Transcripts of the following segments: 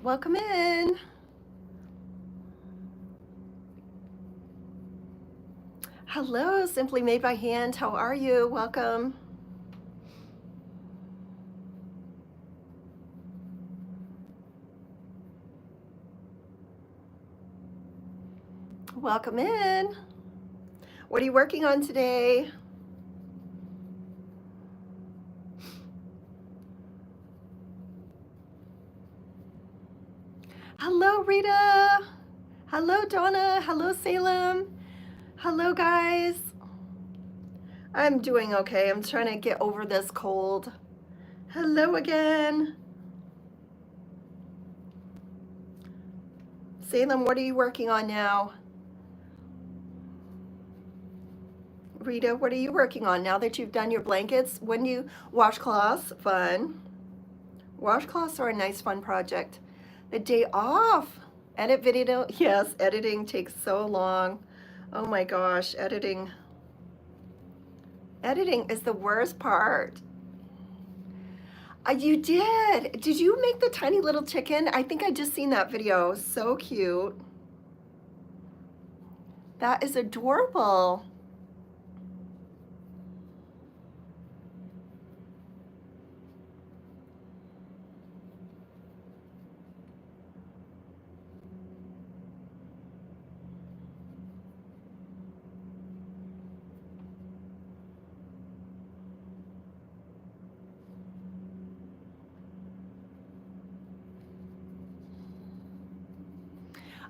Welcome in. Hello, Simply Made by Hand. How are you? Welcome. Welcome in. What are you working on today? Hello, Rita. Hello, Donna. Hello, Salem. Hello, guys. I'm doing okay. I'm trying to get over this cold. Hello again. Salem, what are you working on now? Rita, what are you working on now that you've done your blankets? When you washcloths, fun. Washcloths are a nice fun project. The day off. Edit video. Yes, editing takes so long. Oh my gosh, editing. Editing is the worst part. You did. Did you make the tiny little chicken? I think I just seen that video. So cute. That is adorable.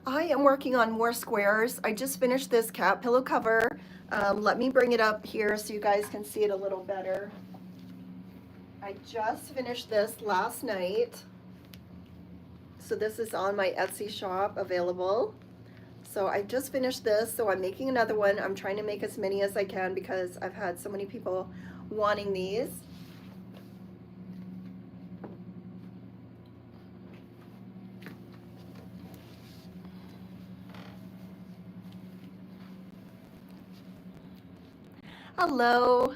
I am working on more squares. I just finished this cat pillow cover. Let me bring it up here so you guys can see it a little better. I just finished this last night. So this is on my Etsy shop available. So I just finished this, so I'm making another one. I'm trying to make as many as I can because I've had so many people wanting these. Hello.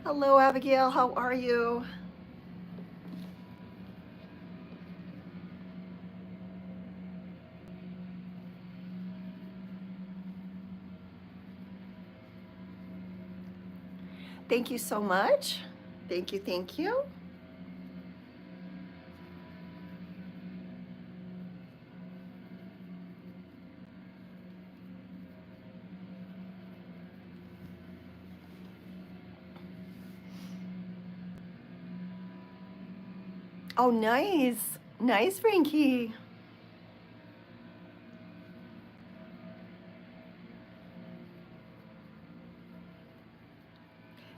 Hello, Abigail. How are you? Thank you so much. Thank you, thank you. Oh, nice. Nice, Frankie.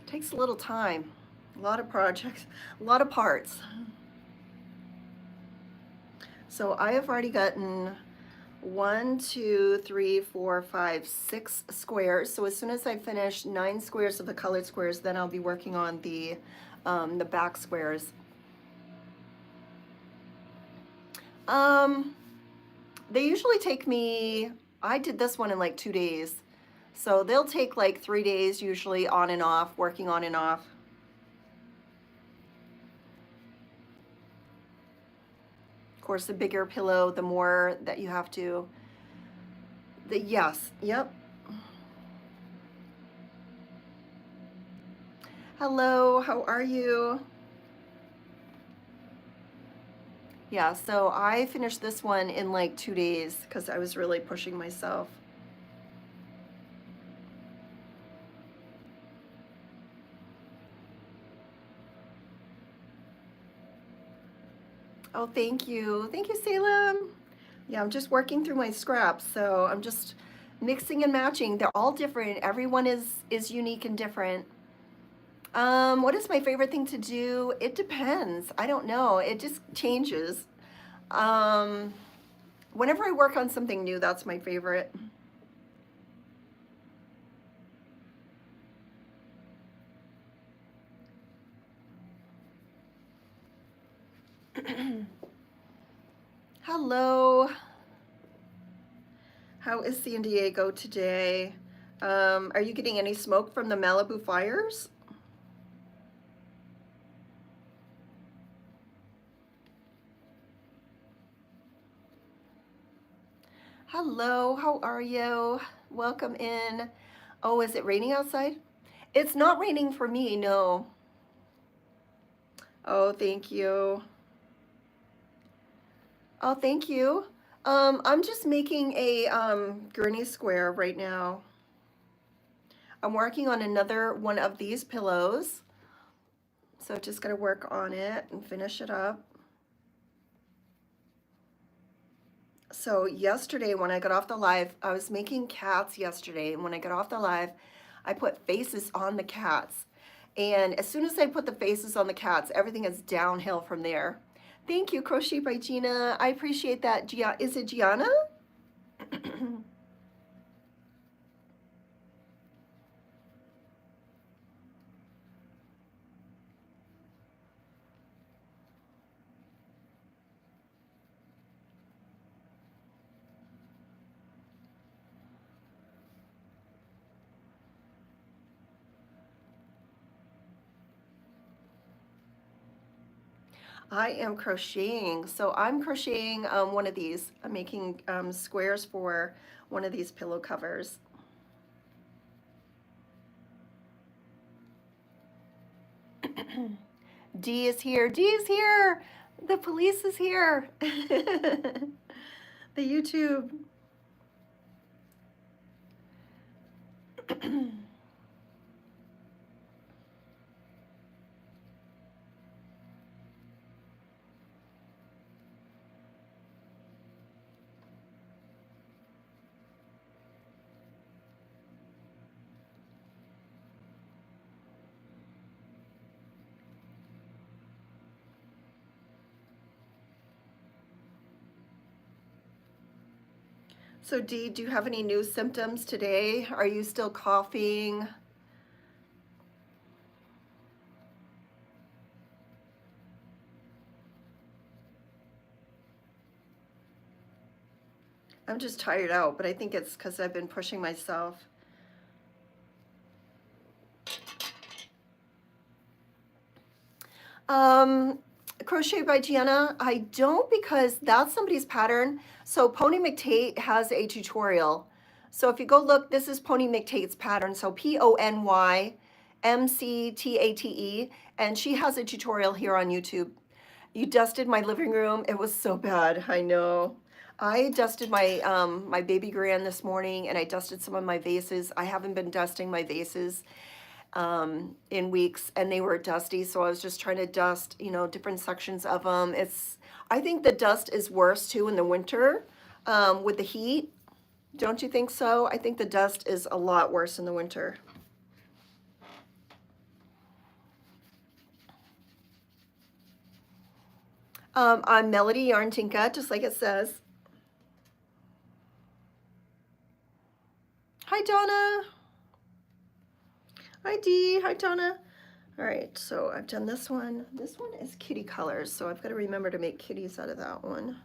Takes a little time. A lot of projects, a lot of parts. So I have already gotten 1, 2, 3, 4, 5, 6 squares. So as soon as I finish 9 squares of the colored squares, then I'll be working on the back squares. They usually take me, I did this one in like 2 days. So they'll take like 3 days usually on and off, working on and off. Of course, the bigger pillow, the more that you have to, yes, yep. Hello, how are you? Yeah, so I finished this one in like 2 days because I was really pushing myself. Oh, thank you. Thank you, Salem. Yeah, I'm just working through my scraps, so I'm just mixing and matching. They're all different. Everyone is unique and different. What is my favorite thing to do? It depends. I don't know. It just changes. Whenever I work on something new, that's my favorite. Hello. How is San Diego today? Are you getting any smoke from the Malibu fires? Hello, how are you? Welcome in. Oh, is it raining outside? It's not raining for me, no. Oh, thank you. Oh, thank you. I'm just making a gurney square right now. I'm working on another one of these pillows. So just gonna work on it and finish it up. So yesterday when I got off the live, I was making cats yesterday, and when I got off the live, I put faces on the cats. And as soon as I put the faces on the cats, everything is downhill from there. Thank you, Crochet by Gina. I appreciate that. Is it Gianna? I am crocheting. So I'm crocheting one of these. I'm making squares for one of these pillow covers. D is here. D is here. The police is here. The YouTube. So Dee, do you have any new symptoms today? Are you still coughing? I'm just tired out, but I think it's because I've been pushing myself. Crochet by Gianna, I don't because that's somebody's pattern. So Pony McTate has a tutorial. So if you go look, this is Pony McTate's pattern. So PonyMctate, and she has a tutorial here on YouTube. You dusted my living room. It was so bad. I know. I dusted my my baby grand this morning, and I dusted some of my vases. I haven't been dusting my vases in weeks, and they were dusty, so I was just trying to dust, you know, different sections of them. I think the dust is worse too in the winter with the heat. Don't you think so? I think the dust is a lot worse in the winter. I'm Melody Yarn Tinka, just like it says. Hi, Donna. Hi, Dee. Hi, Donna. All right, so I've done this one. This one is kitty colors, so I've got to remember to make kitties out of that one.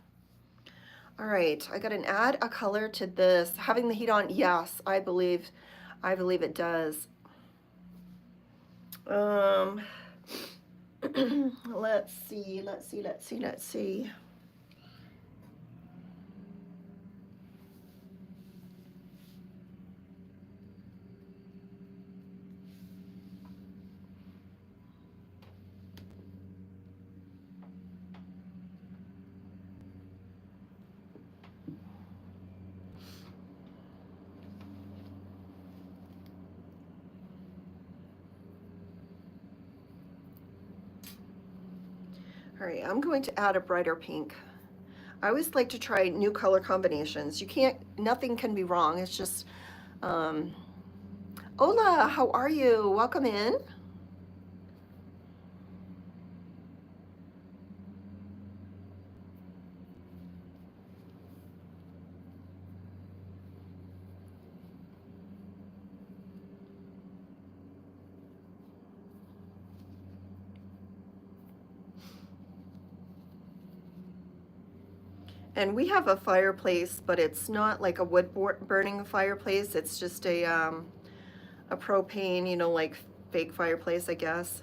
All right, I got to add a color to this. Having the heat on, yes, I believe it does. Let's see. All right, I'm going to add a brighter pink. I always like to try new color combinations. Nothing can be wrong. It's just, Hola, how are you? Welcome in. And we have a fireplace, but it's not like a wood burning fireplace. It's just a propane, you know, like fake fireplace, I guess.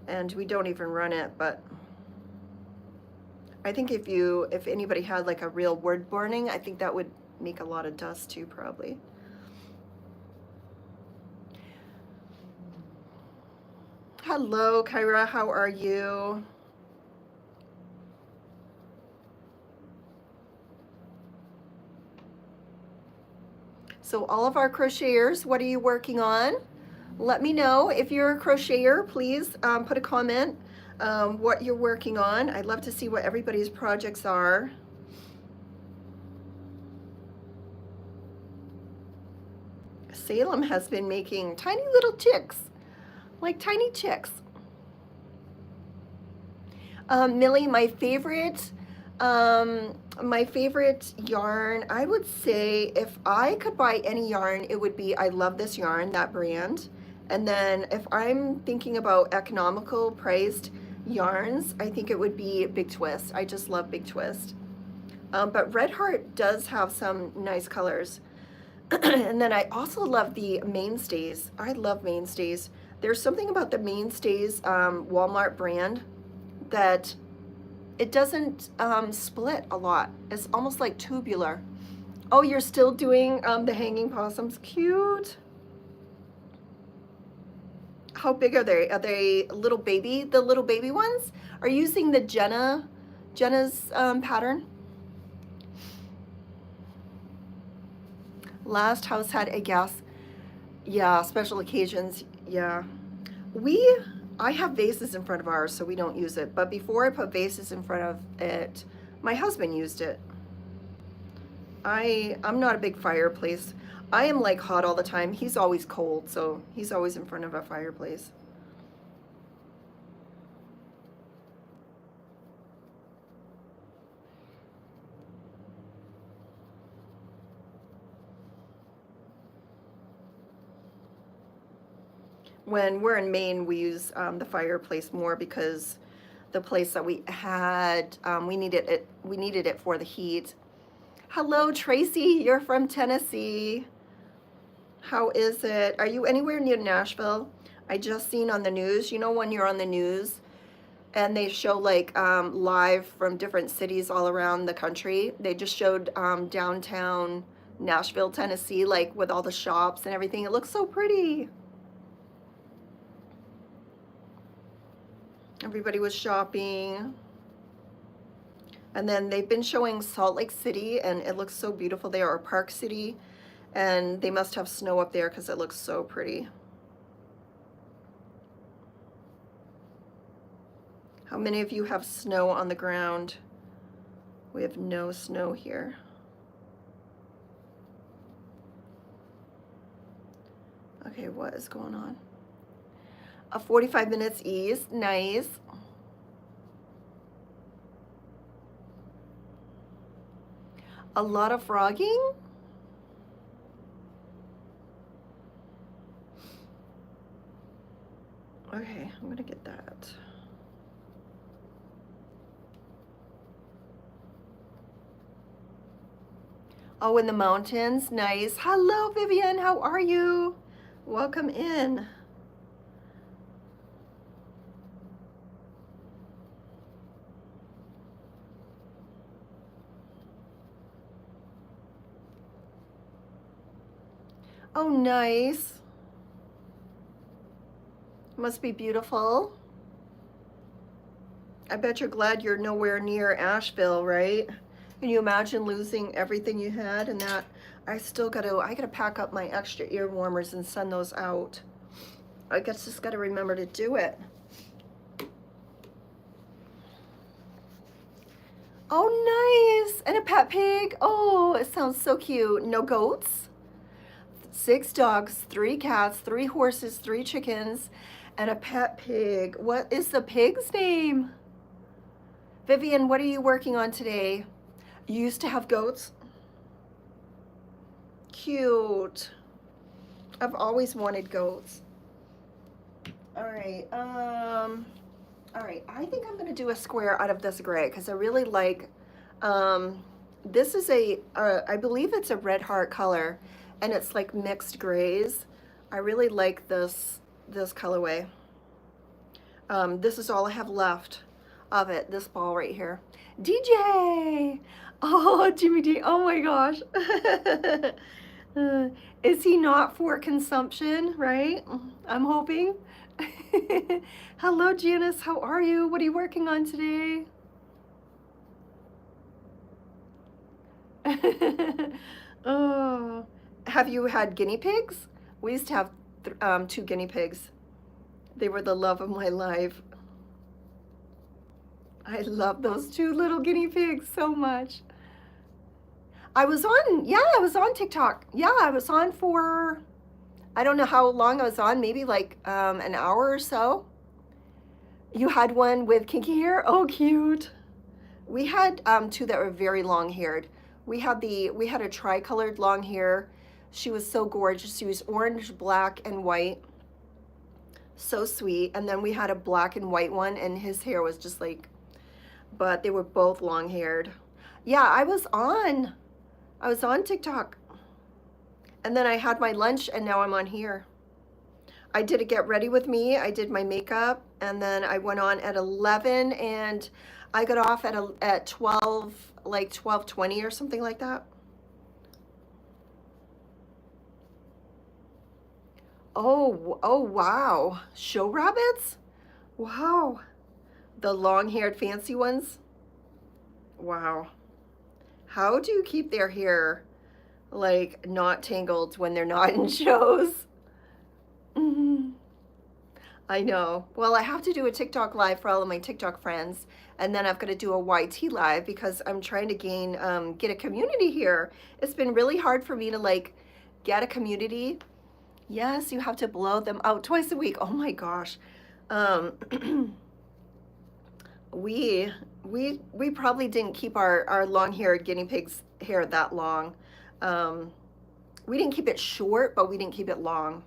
And we don't even run it, but I think if anybody had like a real wood burning, I think that would make a lot of dust too, probably. Hello, Kyra, how are you? So all of our crocheters, what are you working on? Let me know. If you're a crocheter, please put a comment what you're working on. I'd love to see what everybody's projects are. Salem has been making tiny little chicks, like tiny chicks. Millie, my favorite yarn, I would say if I could buy any yarn, it would be, I love this yarn, that brand. And then if I'm thinking about economical priced yarns, I think it would be Big Twist. I just love Big Twist. But Red Heart does have some nice colors. And then I also love the Mainstays. I love Mainstays. There's something about the Mainstays Walmart brand that it doesn't split a lot. It's almost like tubular. Oh, you're still doing the hanging possums? Cute. How big are they? Are they little baby? The little baby ones? Are you using the Jenna's pattern? Last house had a gas. Yeah, special occasions. Yeah. I have vases in front of ours, so we don't use it. But before I put vases in front of it, my husband used it. I'm not a big fireplace. I am like hot all the time. He's always cold, so he's always in front of a fireplace. When we're in Maine, we use the fireplace more because the place that we had, we needed it for the heat. Hello, Tracy. You're from Tennessee. How is it? Are you anywhere near Nashville? I just seen on the news. You know when you're on the news and they show like live from different cities all around the country. They just showed downtown Nashville, Tennessee, like with all the shops and everything. It looks so pretty. Everybody was shopping. And then they've been showing Salt Lake City, and it looks so beautiful there, or Park City. And they must have snow up there because it looks so pretty. How many of you have snow on the ground? We have no snow here. Okay, what is going on? A 45 minutes ease, nice. A lot of frogging? Okay, I'm gonna get that. Oh, in the mountains, nice. Hello, Vivian, how are you? Welcome in. Oh, nice. Must be beautiful. I bet you're glad you're nowhere near Asheville, right? Can you imagine losing everything you had and that? I gotta pack up my extra ear warmers and send those out. I guess just gotta remember to do it. Oh, nice. And a pet pig. Oh, it sounds so cute. No goats? 6 dogs, 3 cats, 3 horses, 3 chickens, and a pet pig. What is the pig's name? Vivian, what are you working on today? You used to have goats? Cute. I've always wanted goats. All right, I think I'm gonna do a square out of this gray because I really like This is I believe it's a red heart color, and it's like mixed grays. I really like this colorway. This is all I have left of it, this ball right here. DJ! Oh, Jimmy D, oh my gosh. Is he not for consumption, right? I'm hoping. Hello, Janice, how are you? What are you working on today? Oh, have you had guinea pigs? We used to have 2 guinea pigs. They were the love of my life. I love those 2 little guinea pigs so much. I was on TikTok. Yeah, I was on for, I don't know how long I was on, maybe like an hour or so. You had one with kinky hair? Oh, cute. We had 2 that were very long haired. We had a tri-colored long hair. She was so gorgeous. She was orange, black, and white. So sweet. And then we had a black and white one, and his hair was just like, but they were both long haired. Yeah, I was on TikTok. And then I had my lunch, and now I'm on here. I did a get ready with me. I did my makeup, and then I went on at 11, and I got off at 12, like 12:20 or something like that. Oh wow. Show rabbits? Wow. The long-haired fancy ones? Wow. How do you keep their hair like not tangled when they're not in shows? Mhm. I know. Well, I have to do a TikTok live for all of my TikTok friends, and then I've got to do a YT live because I'm trying to get a community here. It's been really hard for me to like get a community. Yes, you have to blow them out twice a week. Oh my gosh. Um, we we probably didn't keep our long-haired guinea pig's hair that long. Um, we didn't keep it short, but we didn't keep it long.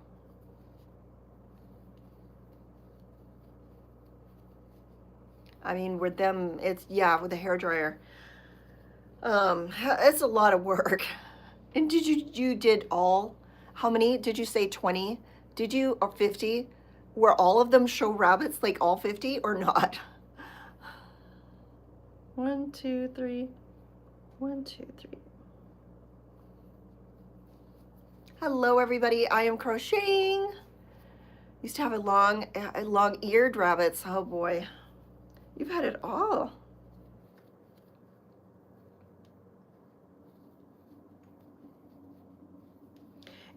I mean, with them, it's, yeah, with the hair dryer. It's a lot of work. And you did all, how many? Did you say 20? Did you, or 50? Were all of them show rabbits, like all 50 or not? 1, 2, 3. 1, 2, 3. Hello, everybody. I am crocheting. Used to have a long-eared rabbits. Oh boy, you've had it all.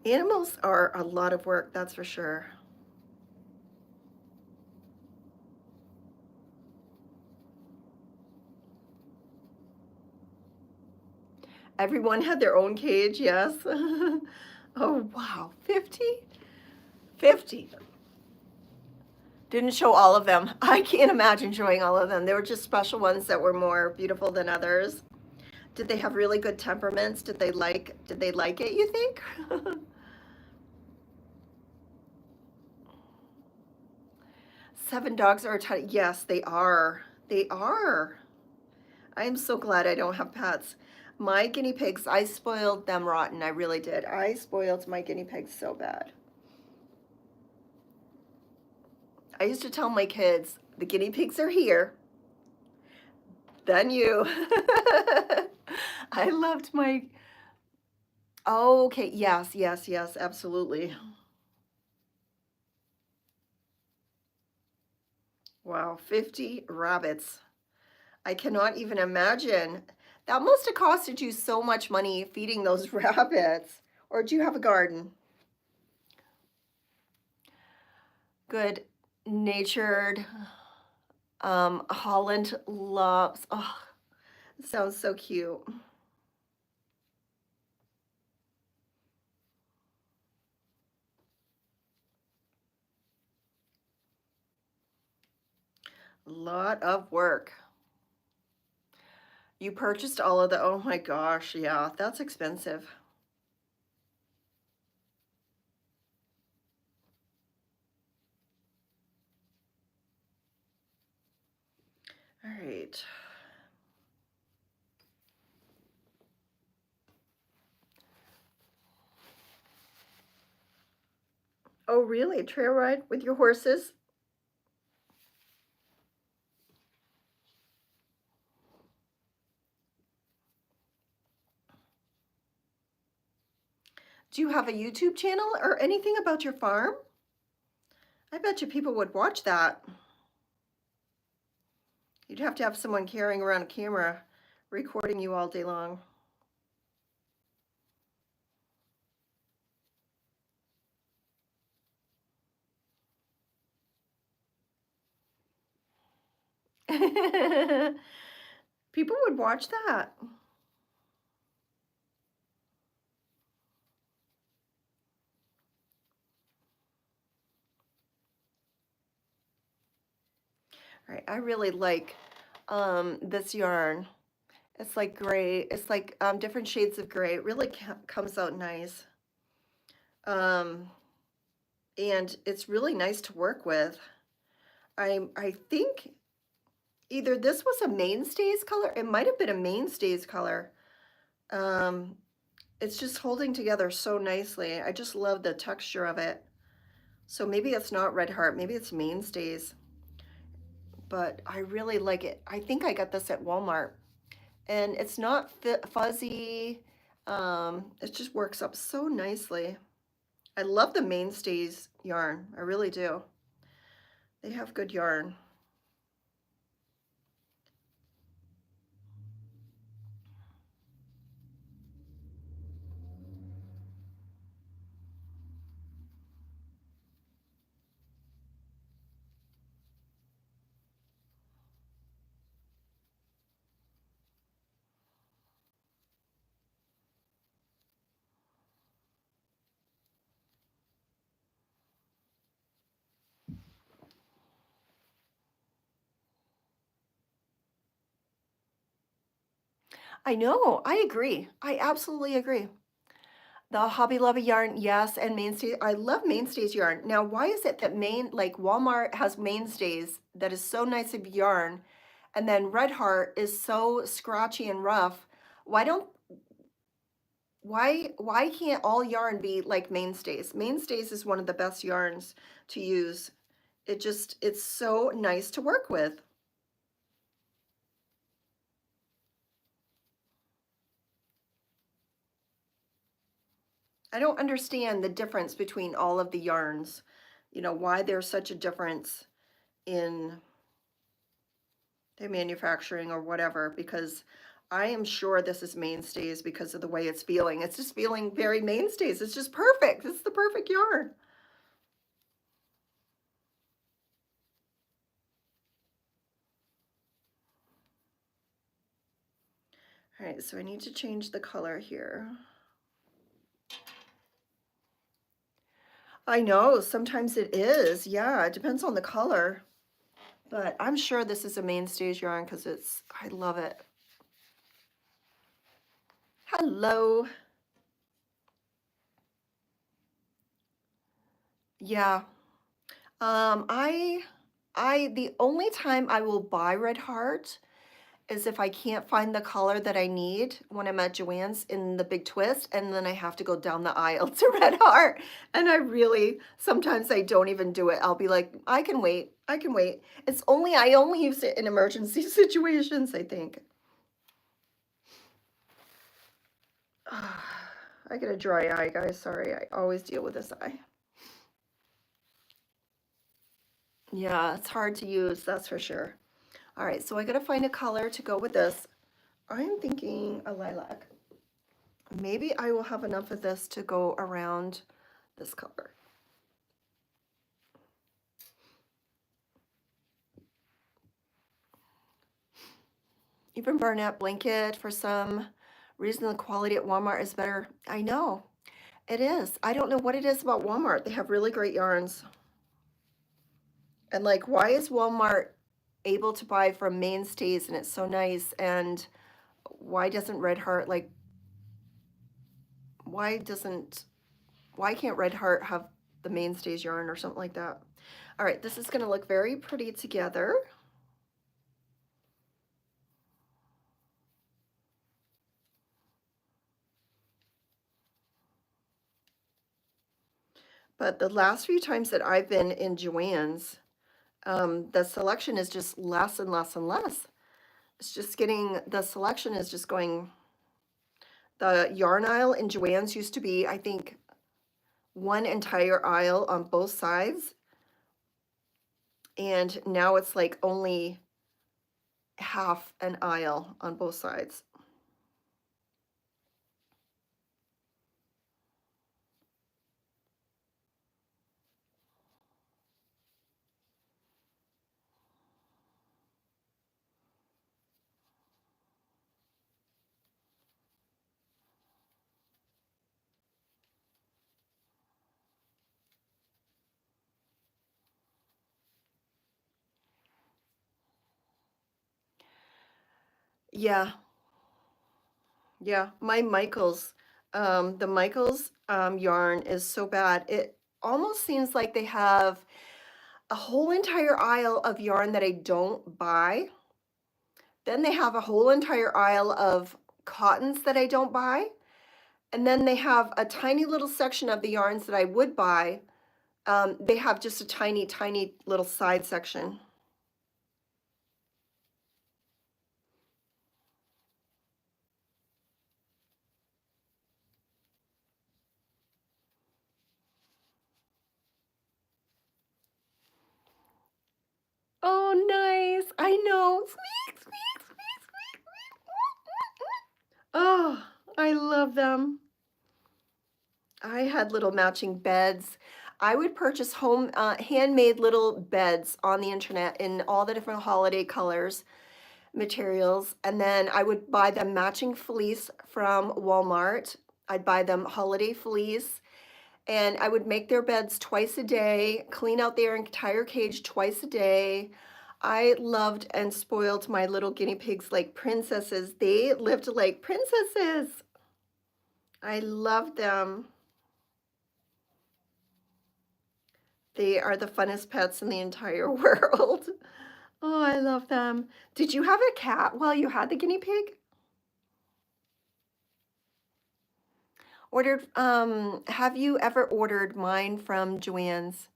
Animals are a lot of work, that's for sure. Everyone had their own cage, yes. Oh, wow, 50? 50. Didn't show all of them. I can't imagine showing all of them. There were just special ones that were more beautiful than others. Did they have really good temperaments? Did they like it, you think? 7 dogs are a ton. Yes, they are. They are. I am so glad I don't have pets. My guinea pigs, I spoiled them rotten. I really did. I spoiled my guinea pigs so bad. I used to tell my kids, the guinea pigs are here, then you. I loved my, oh, okay, yes, yes, yes, absolutely. Wow, 50 rabbits. I cannot even imagine. That must have costed you so much money feeding those rabbits. Or do you have a garden? Good natured. Holland loves. Oh, it sounds so cute. A lot of work. You purchased all of the, oh my gosh, yeah, that's expensive. All right. Oh, really? Trail ride with your horses? Do you have a YouTube channel or anything about your farm? I bet you people would watch that. You'd have to have someone carrying around a camera recording you all day long. People would watch that. All right, I really like this yarn. It's like gray. It's like different shades of gray. It really comes out nice. Um, and it's really nice to work with. I think either this was a Mainstays color. It might have been a Mainstays color. Um, it's just holding together so nicely. I just love the texture of it. So maybe it's not Red Heart. Maybe it's Mainstays. But I really like it. I think I got this at Walmart. And it's not fuzzy. It just works up so nicely. I love the Mainstays yarn. I really do. They have good yarn. I know. I agree. I absolutely agree. The Hobby Lobby yarn, yes, and Mainstays. I love Mainstays yarn. Now, why is it that like Walmart has Mainstays that is so nice of yarn, and then Red Heart is so scratchy and rough? Why don't why can't all yarn be like Mainstays? Mainstays is one of the best yarns to use. It's so nice to work with. I don't understand the difference between all of the yarns. You know, why there's such a difference in the manufacturing or whatever, because I am sure this is Mainstays because of the way it's feeling. It's just feeling very Mainstays. It's just perfect. It's the perfect yarn. All right, so I need to change the color here. I know, sometimes it is. Yeah, it depends on the color. But I'm sure this is a Mainstays yarn because I love it. Hello. Yeah. The only time I will buy Red Heart is if I can't find the color that I need when I'm at Joann's in the Big Twist, and then I have to go down the aisle to Red Heart. And sometimes I don't even do it. I'll be like, I can wait. I can wait. I only use it in emergency situations, I think. I get a dry eye, guys. Sorry, I always deal with this eye. Yeah, it's hard to use, that's for sure. All right, so I gotta find a color to go with this. I'm thinking a lilac. Maybe I will have enough of this to go around this color. Even Barnett blanket, for some reason the quality at Walmart is better. I know, it is. I don't know what it is about Walmart. They have really great yarns. And like, why is Walmart able to buy from Mainstays and it's so nice? And why doesn't Red Heart why doesn't why can't Red Heart have the Mainstays yarn or something like that? All right, this is going to look very pretty together. But the last few times that I've been in Joann's, the selection is just less and less and less. It's just getting, the selection is just going, the yarn aisle in Joann's used to be, I think, one entire aisle on both sides. And now it's like only half an aisle on both sides. Yeah, yeah. My Michaels, the Michaels yarn is so bad. It almost seems like they have a whole entire aisle of yarn that I don't buy. Then they have a whole entire aisle of cottons that I don't buy. And then they have a tiny little section of the yarns that I would buy. They have just a tiny, tiny little side section. Oh, nice. I know. Squeak, squeak, squeak, squeak. Oh, I love them. I had little matching beds. I would purchase home handmade little beds on the internet in all the different holiday colors, materials, and then I would buy them matching fleece from Walmart. I'd buy them holiday fleece, and I would make their beds twice a day, clean out their entire cage twice a day. I loved and spoiled my little guinea pigs like princesses. They lived like princesses. I loved them. They are the funnest pets in the entire world. Oh, I love them. Did you have a cat while you had the guinea pig? Have you ever ordered mine from Joann's?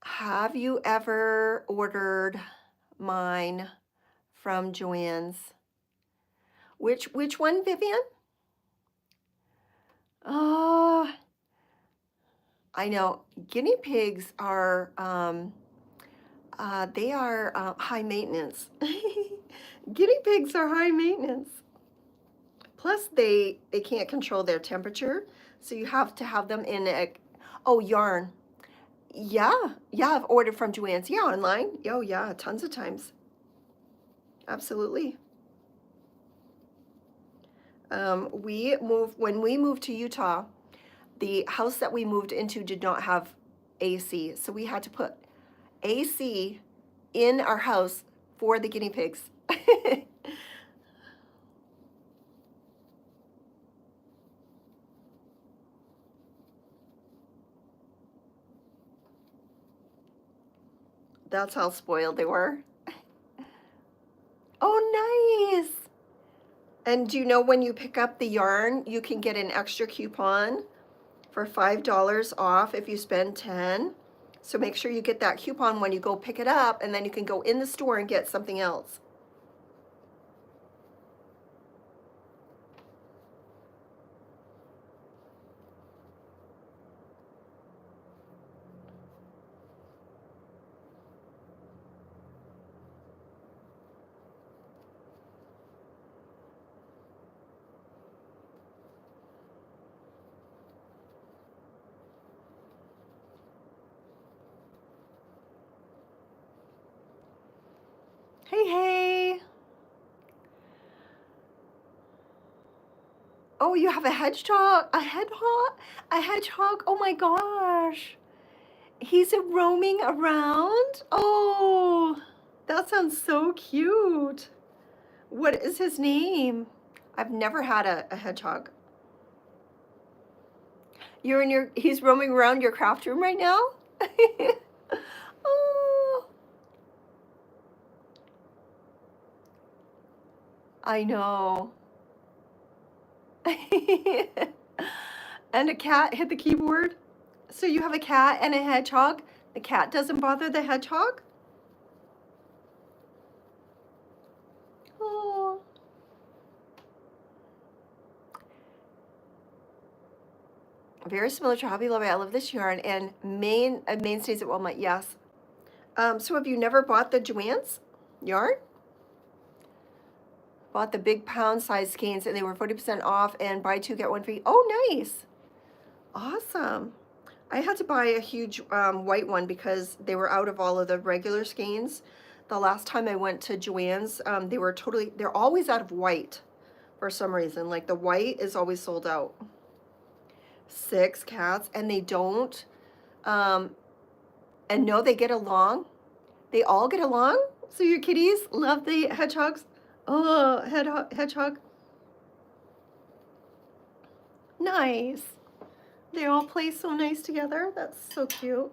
Have you ever ordered mine from Joann's? Which one, Vivian? Oh, I know. Guinea pigs are they are high maintenance. Guinea pigs are high maintenance. Plus, they can't control their temperature, so you have to have them in a, oh, yarn. Yeah, yeah, I've ordered from Joann's. Yeah, online. Oh, yeah, tons of times. Absolutely. When we moved to Utah, the house that we moved into did not have AC, so we had to put AC in our house for the guinea pigs. That's how spoiled they were. Oh, nice. And do you know when you pick up the yarn, you can get an extra coupon for $5 off if you spend 10. So make sure you get that coupon when you go pick it up, and then you can go in the store and get something else. Hey, hey. Oh, you have a hedgehog? A hedgehog? A hedgehog? Oh my gosh. He's roaming around? Oh, that sounds so cute. What is his name? I've never had a hedgehog. He's roaming around your craft room right now? Oh, I know. And a cat hit the keyboard? So you have a cat and a hedgehog. The cat doesn't bother the hedgehog? Oh. Very similar to Hobby Lobby. I love this yarn. And Maine stays at Walmart. Yes. So have you never bought the Joann's yarn? Bought the big pound size skeins and they were 40% off and buy two, get one free. Oh, nice. Awesome. I had to buy a huge white one because they were out of all of the regular skeins. The last time I went to Joann's, they're always out of white for some reason. Like the white is always sold out. 6 cats and they don't, and no, they get along. They all get along. So your kitties love the hedgehogs. Oh, hedgehog. Nice. They all play so nice together. That's so cute.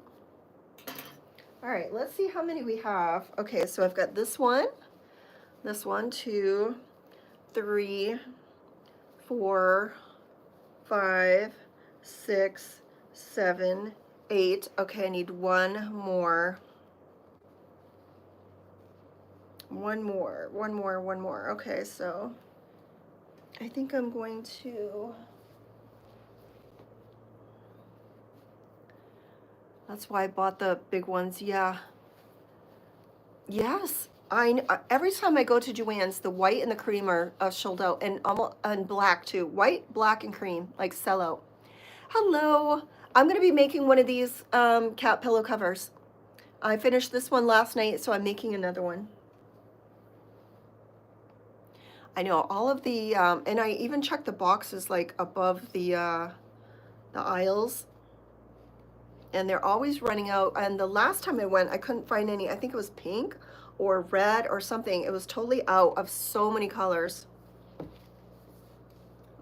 All right, let's see how many we have. Okay, so I've got this one, 2, 3, 4, 5, 6, 7, 8. Okay, I need one more. One more. Okay, so I think I'm going to, that's why I bought the big ones. Yeah. Yes. Every time I go to Joann's, the white and the cream are sold out, and black too. White, black, and cream, like sell out. Hello. I'm going to be making one of these cat pillow covers. I finished this one last night, so I'm making another one. I know all of the, and I even checked the boxes like above the aisles, and they're always running out. And the last time I went, I couldn't find any. I think it was pink or red or something. It was totally out of so many colors.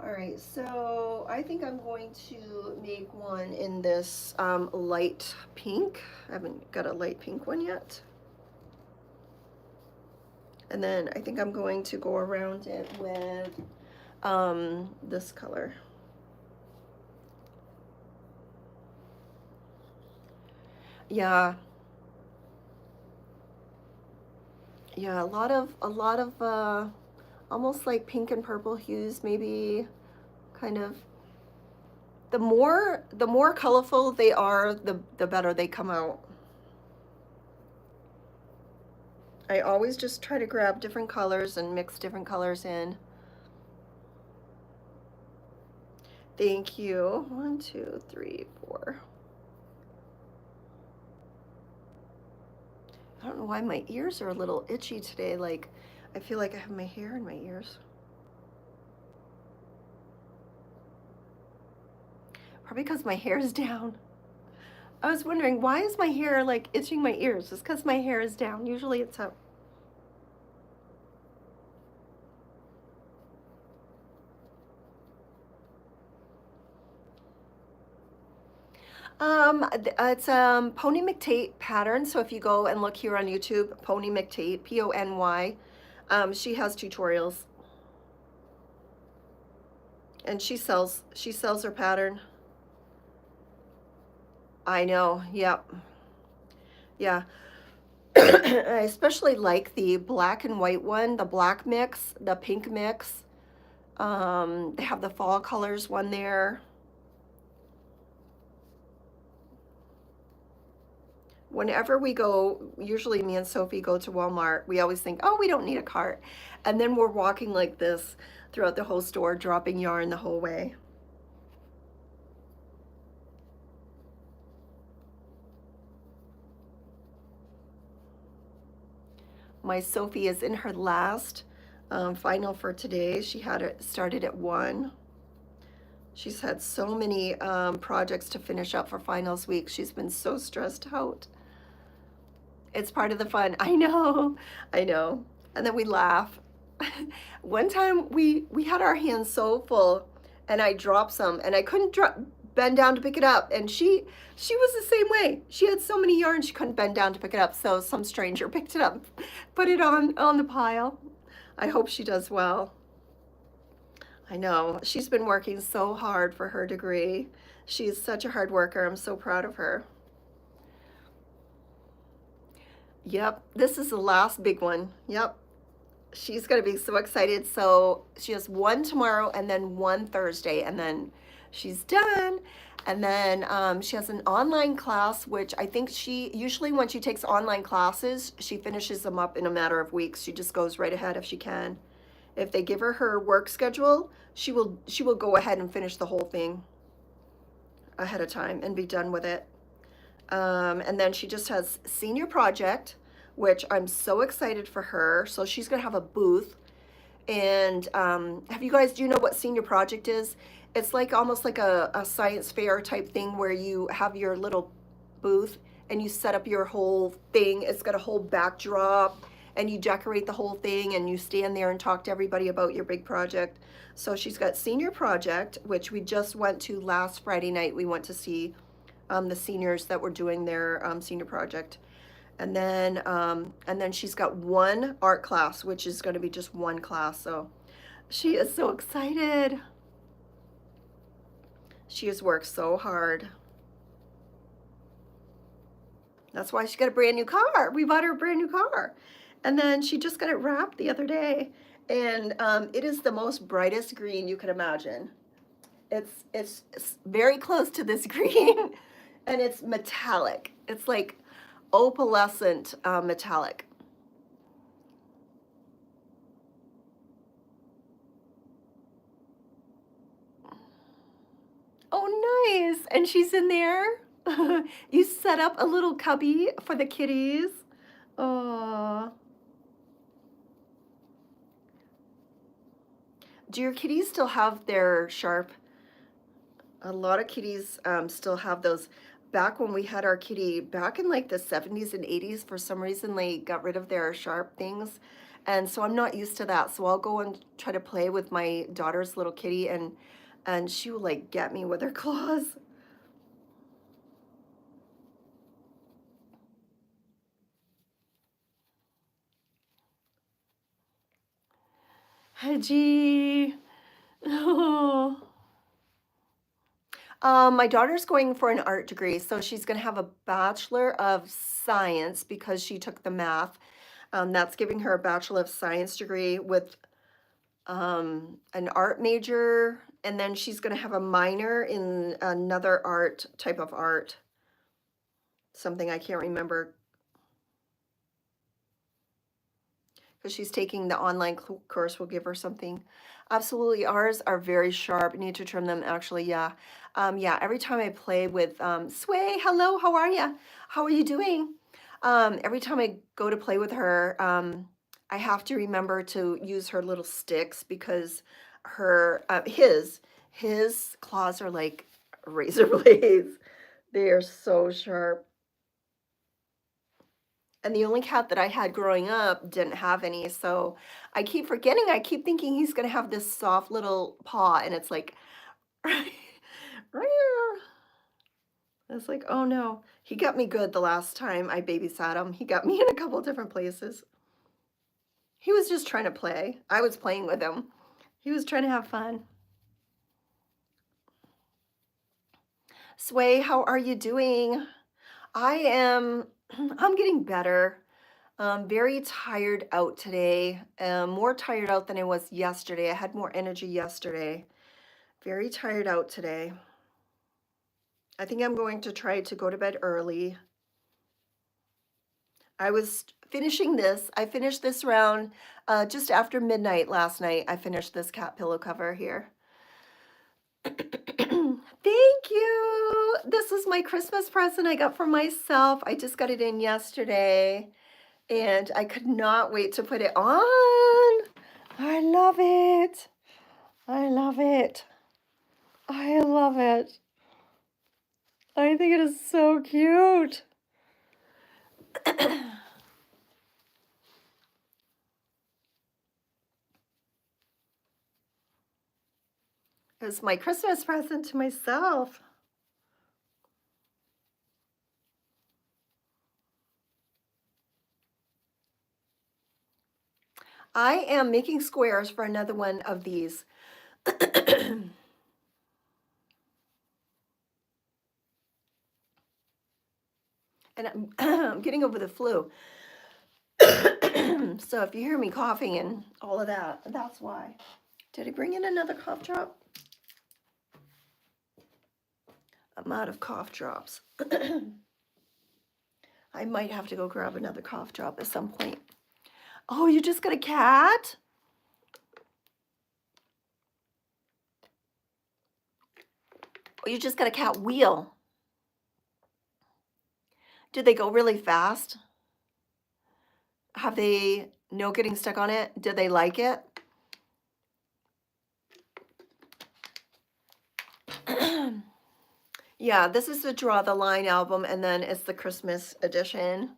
All right, so I think I'm going to make one in this light pink. I haven't got a light pink one yet. And then I think I'm going to go around it with this color. Yeah. Yeah, a lot of almost like pink and purple hues, maybe kind of. The more colorful they are, the better they come out. I always just try to grab different colors and mix different colors in. Thank you. 1, 2, 3, 4. I don't know why my ears are a little itchy today. Like, I feel like I have my hair in my ears. Probably because my hair is down. I was wondering, why is my hair like itching my ears? It's because my hair is down. Usually it's up. It's Pony McTate pattern. So if you go and look here on YouTube, Pony McTate, Pony, she has tutorials, and she sells her pattern. I know. Yep. Yeah. I especially like the black and white one, the black mix, the pink mix. They have the fall colors one there. Whenever we go, usually me and Sophie go to Walmart, we always think, oh, we don't need a cart. And then we're walking like this throughout the whole store, dropping yarn the whole way. My Sophie is in her last final for today. She had it started at 1. She's had so many projects to finish up for finals week. She's been so stressed out. It's part of the fun. I know. And then we laugh. One time we had our hands so full and I dropped some and I couldn't bend down to pick it up. And she was the same way. She had so many yarns she couldn't bend down to pick it up. So some stranger picked it up, put it on the pile. I hope she does well. I know. She's been working so hard for her degree. She's such a hard worker. I'm so proud of her. Yep, this is the last big one. Yep. She's going to be so excited. So she has one tomorrow and then one Thursday, and then she's done. And then she has an online class, which I think she usually, when she takes online classes, she finishes them up in a matter of weeks. She just goes right ahead if she can. If they give her her work schedule, she will go ahead and finish the whole thing ahead of time and be done with it. And then she just has senior project, which I'm so excited for her. So she's gonna have a booth. And have you guys, do you know what senior project is? It's like almost like a science fair type thing where you have your little booth and you set up your whole thing. It's got a whole backdrop and you decorate the whole thing and you stand there and talk to everybody about your big project. So she's got senior project, which we just went to last Friday night. We went to see the seniors that were doing their senior project. And then she's got one art class, which is going to be just one class. So she is so excited. She has worked so hard. That's why she got a brand new car. We bought her a brand new car. And then she just got it wrapped the other day. And it is the most brightest green you could imagine. It's very close to this green. And it's metallic. It's like opalescent metallic. Oh, nice. And she's in there. You set up a little cubby for the kitties. Oh. Do your kitties still have their sharp? A lot of kitties still have those. Back when we had our kitty, back in like the 70s and 80s, for some reason they got rid of their sharp things. And so I'm not used to that. So I'll go and try to play with my daughter's little kitty and she will like get me with her claws. Hedgie. Oh. My daughter's going for an art degree, so she's going to have a Bachelor of Science because she took the math. That's giving her a Bachelor of Science degree with an art major, and then she's going to have a minor in another art type of art. Something I can't remember because she's taking the online course will give her something. Absolutely, ours are very sharp. Need to trim them actually, yeah. Yeah, every time I play with Sway, hello, how are you? How are you doing? Every time I go to play with her, I have to remember to use her little sticks because his claws are like razor blades. They are so sharp. And the only cat that I had growing up didn't have any, so I keep forgetting. I keep thinking he's gonna have this soft little paw, and it's like, it's like, oh no. He got me good the last time I babysat him. He got me in a couple different places. He was just trying to play. I was playing with him. He was trying to have fun. Sway, how are you doing? I'm getting better. Very tired out today. More tired out than I was yesterday. I had more energy yesterday. Very tired out today. I think I'm going to try to go to bed early. I was finishing this. I finished this round just after midnight last night. I finished this cat pillow cover here. Thank you. This is my Christmas present I got for myself. I just got it in yesterday. And I could not wait to put it on. I love it. I love it. I love it. I think it is so cute. It's my Christmas present to myself. I am making squares for another one of these. And I'm getting over the flu. So if you hear me coughing and all of that, that's why. Did I bring in another cough drop? I'm out of cough drops. I might have to go grab another cough drop at some point. Oh, you just got a cat? Oh, you just got a cat wheel. Did they go really fast? Have they no getting stuck on it? Did they like it? Yeah, this is the Draw the Line album, and then it's the Christmas edition.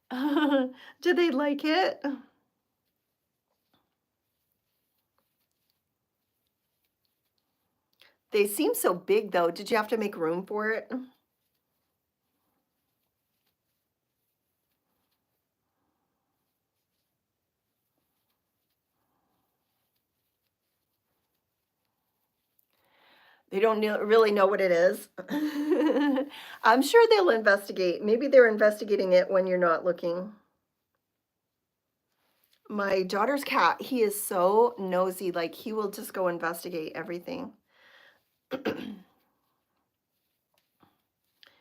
Did they like it? They seem so big, though. Did you have to make room for it? They don't really know what it is. I'm sure they'll investigate. Maybe they're investigating it when you're not looking. My daughter's cat, he is so nosy. Like, he will just go investigate everything.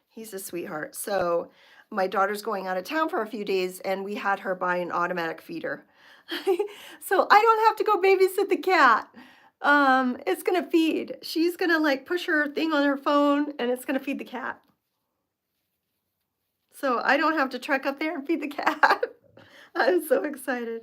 He's a sweetheart. So my daughter's going out of town for a few days, and we had her buy an automatic feeder. So I don't have to go babysit the cat. It's gonna feed. She's gonna like push her thing on her phone, and it's gonna feed the cat. So I don't have to trek up there and feed the cat. I'm so excited.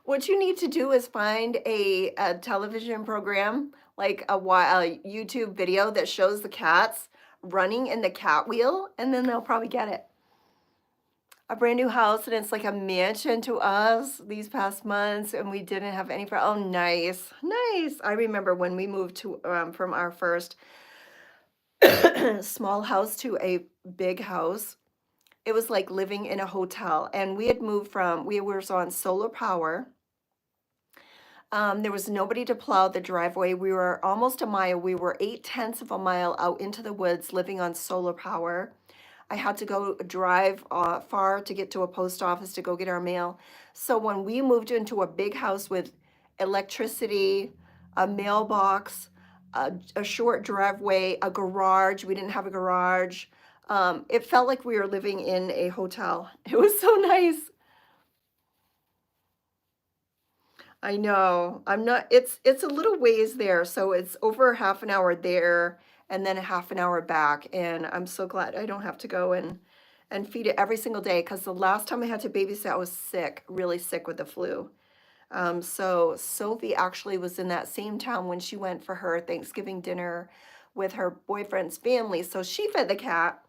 What you need to do is find a television program, like a YouTube video that shows the cats running in the cat wheel, and then they'll probably get it. A brand new house, and it's like a mansion to us these past months, and we didn't have any. Oh, nice, nice. I remember when we moved to from our first small house to a big house. It was like living in a hotel, and we had moved from, we were on solar power. There was nobody to plow the driveway. We were almost a mile. We were 8/10 of a mile out into the woods living on solar power. I had to go drive far to get to a post office to go get our mail. So when we moved into a big house with electricity, a mailbox, a short driveway, a garage, we didn't have a garage. It felt like we were living in a hotel. It was so nice. I know. I'm not, it's a little ways there, so it's over half an hour there and then a half an hour back. And I'm so glad I don't have to go and feed it every single day, because the last time I had to babysit, I was sick, really sick with the flu. So Sophie actually was in that same town when she went for her Thanksgiving dinner with her boyfriend's family. So she fed the cat.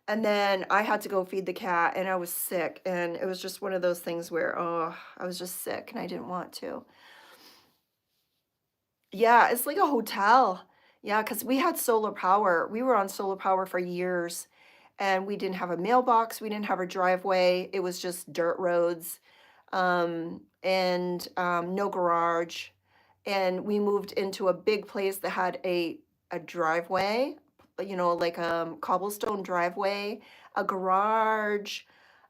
And then I had to go feed the cat, and I was sick, and it was just one of those things where, oh, I was just sick and I didn't want to. Yeah, it's like a hotel. Yeah, because we had solar power. We were on solar power for years, and we didn't have a mailbox. We didn't have a driveway. It was just dirt roads, and no garage. And we moved into a big place that had a driveway, like cobblestone driveway, a garage,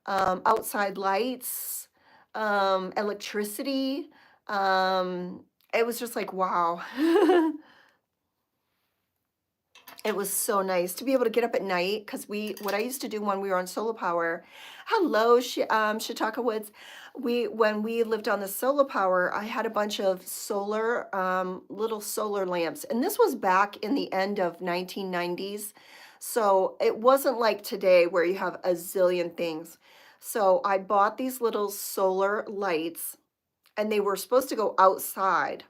outside lights, electricity. It was just like, wow. It was so nice to be able to get up at night, because what I used to do when we were on solar power, hello, Chautauqua Woods. When we lived on the solar power, I had a bunch of little solar lamps. And this was back in the end of 1990s. So it wasn't like today where you have a zillion things. So I bought these little solar lights, and they were supposed to go outside.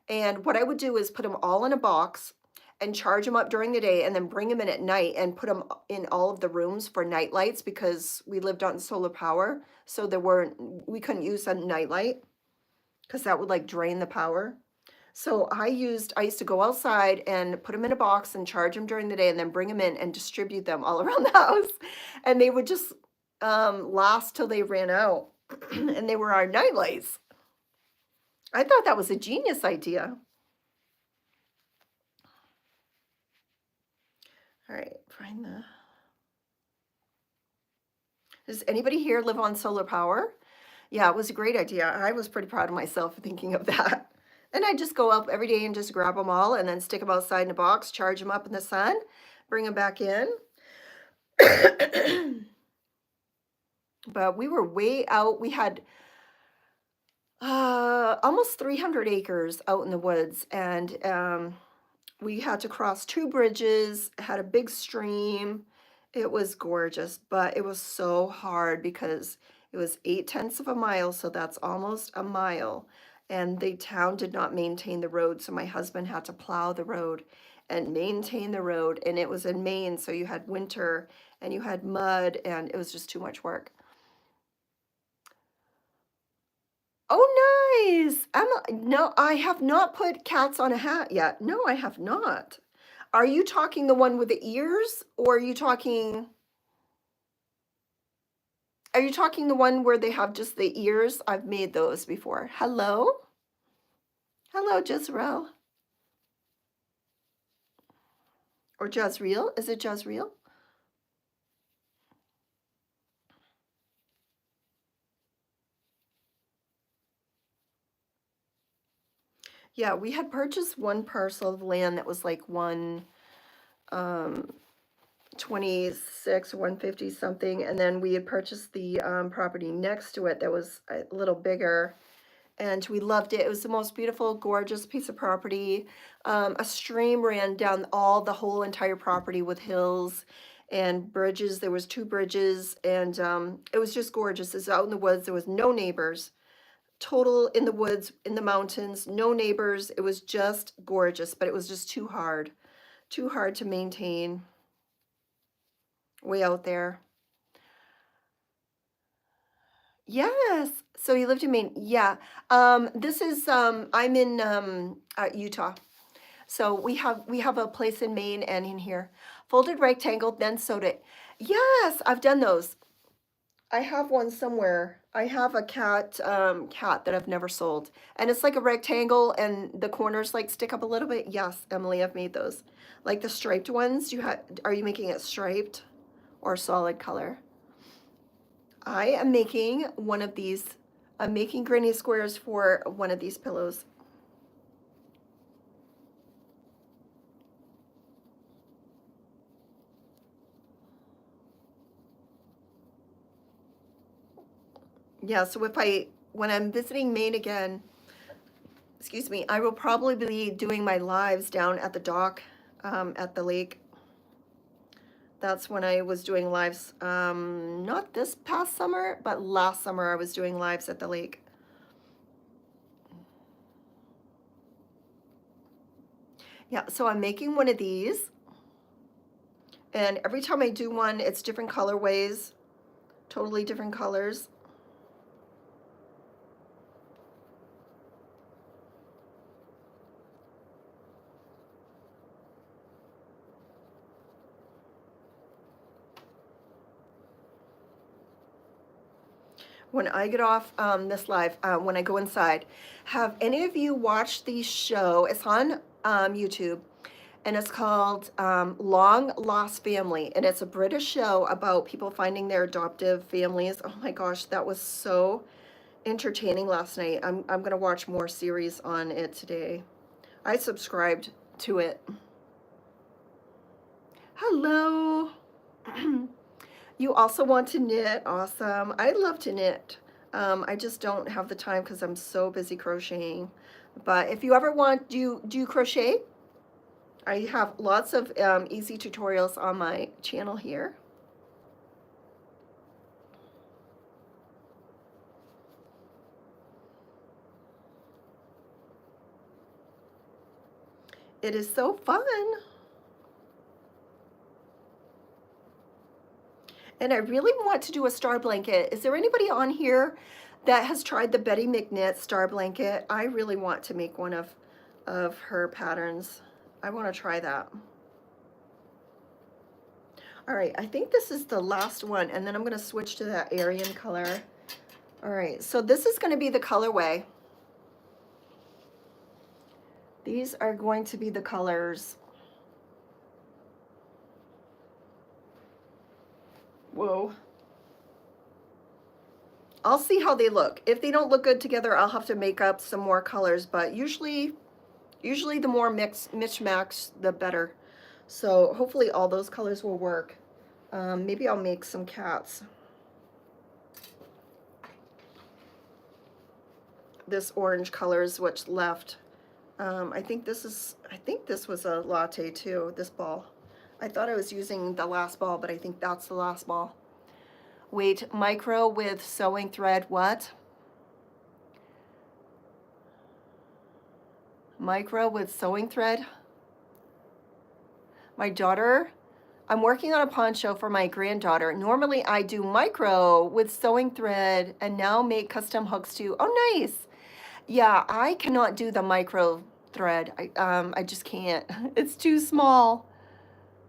And what I would do is put them all in a box and charge them up during the day, and then bring them in at night and put them in all of the rooms for night lights, because we lived on solar power. So we couldn't use a night light, because that would like drain the power. So I used to go outside and put them in a box and charge them during the day, and then bring them in and distribute them all around the house. And they would just last till they ran out. And they were our night lights. I thought that was a genius idea. All right, find the... Does anybody here live on solar power? Yeah, it was a great idea. I was pretty proud of myself for thinking of that. And I just go up every day and just grab them all and then stick them outside in a box, charge them up in the sun, bring them back in. But we were way out. We had almost 300 acres out in the woods, and we had to cross 2 bridges, had a big stream. It was gorgeous, but it was so hard because it was 8/10 of a mile, so that's almost a mile. And the town did not maintain the road, so my husband had to plow the road and maintain the road. And it was in Maine, so you had winter and you had mud, and it was just too much work. Oh, nice. No, I have not put cats on a hat yet. No, I have not. Are you talking the one with the ears, or are you talking the one where they have just the ears? I've made those before. Hello? Hello, Jezreel. Or Jezreel? Is it Jezreel? Yeah, we had purchased one parcel of land that was like 126, 150 something, and then we had purchased the property next to it that was a little bigger, and we loved it. It was the most beautiful, gorgeous piece of property. A stream ran down the whole entire property with hills and bridges. There was 2 bridges, and it was just gorgeous. It was out in the woods. There was no neighbors. Total in the woods, in the mountains, no neighbors. It was just gorgeous, but it was just too hard to maintain way out there. Yes. So you lived in Maine. Yeah. This is I'm in Utah. So we have a place in Maine and in here. Folded rectangle, then sewed it. Yes, I've done those. I have one somewhere. I have a cat that I've never sold. And it's like a rectangle and the corners like stick up a little bit. Yes, Emily, I've made those. Like the striped ones. Are you making it striped or solid color? I am making one of these. I'm making granny squares for one of these pillows. Yeah, so when I'm visiting Maine again, excuse me, I will probably be doing my lives down at the dock, at the lake. That's when I was doing lives, not this past summer, but last summer I was doing lives at the lake. Yeah, so I'm making one of these. And every time I do one, it's different colorways, totally different colors. When I get off this live, when I go inside, have any of you watched the show? It's on YouTube, and it's called Long Lost Family, and it's a British show about people finding their adoptive families. Oh my gosh, that was so entertaining last night. I'm gonna watch more series on it today. I subscribed to it. Hello. You also want to knit? Awesome. I love to knit. I just don't have the time because I'm so busy crocheting. But if you ever want, do you crochet? I have lots of easy tutorials on my channel here. It is so fun. And I really want to do a star blanket. Is there anybody on here that has tried the Betty McKnit star blanket? I really want to make one of her patterns. I want to try that. All right, I think this is the last one, and then I'm gonna switch to that Aryan color. All right, so this is gonna be the colorway. These are going to be the colors. Whoa. I'll see how they look. If they don't look good together, I'll have to make up some more colors, but usually the more mix-match, the better. So hopefully all those colors will work. Maybe I'll make some cats. This orange color is what's left. I think this was a latte too, this ball. I thought I was using the last ball, but I think that's the last ball. Wait, micro with sewing thread, what? Micro with sewing thread? My daughter, I'm working on a poncho for my granddaughter. Normally I do micro with sewing thread and now make custom hooks too. Oh, nice. Yeah, I cannot do the micro thread. I just can't. It's too small.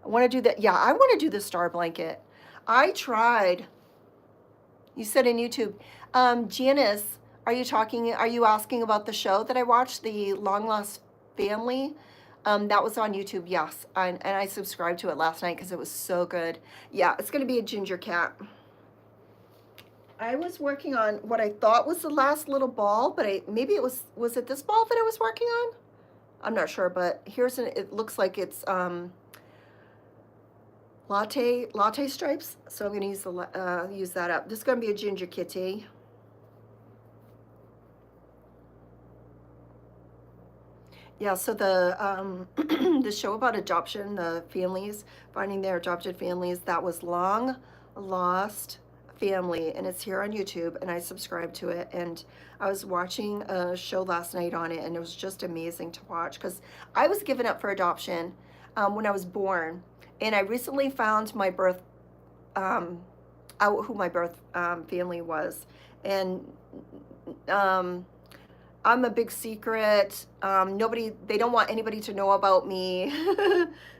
I want to do that. Yeah, I want to do the star blanket. I tried. You said in YouTube. Janice, are you asking about the show that I watched, the Long Lost Family? That was on YouTube, yes. And I subscribed to it last night because it was so good. Yeah, it's going to be a ginger cat. I was working on what I thought was the last little ball, but maybe it was it this ball that I was working on? I'm not sure, but it looks like it's latte stripes. So I'm going to use that up. This is going to be a ginger kitty. Yeah, so the the show about adoption, the families finding their adopted families, that was Long Lost Family, and it's here on YouTube, and I subscribed to it, and I was watching a show last night on it, and it was just amazing to watch because I was given up for adoption when I was born, and I recently found my birth out who my birth family was, and I'm a big secret. They don't want anybody to know about me.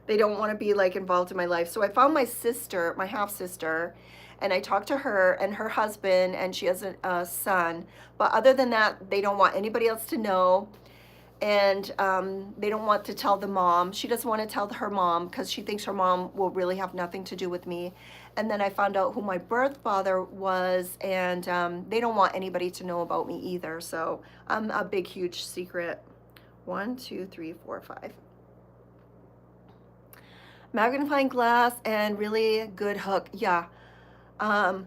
They don't want to be like involved in my life. So I found my sister, my half sister, and I talked to her and her husband, and she has a son. But other than that, they don't want anybody else to know. And they don't want to tell the mom. She doesn't want to tell her mom because she thinks her mom will really have nothing to do with me. And then I found out who my birth father was, and they don't want anybody to know about me either. So I'm a big, huge secret. 1, 2, 3, 4, 5. Magnifying glass and really good hook. Yeah. I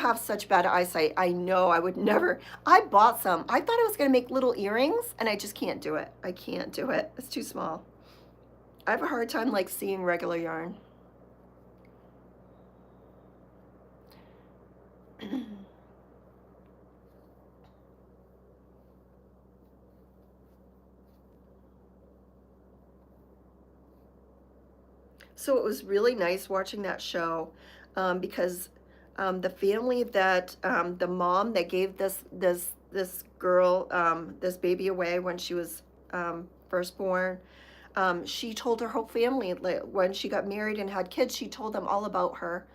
have such bad eyesight. I know I would never. I bought some. I thought I was going to make little earrings, and I just can't do it. I can't do it. It's too small. I have a hard time like seeing regular yarn. So it was really nice watching that show because the family that the mom that gave this girl this baby away when she was first born, she told her whole family, like, when she got married and had kids, she told them all about her,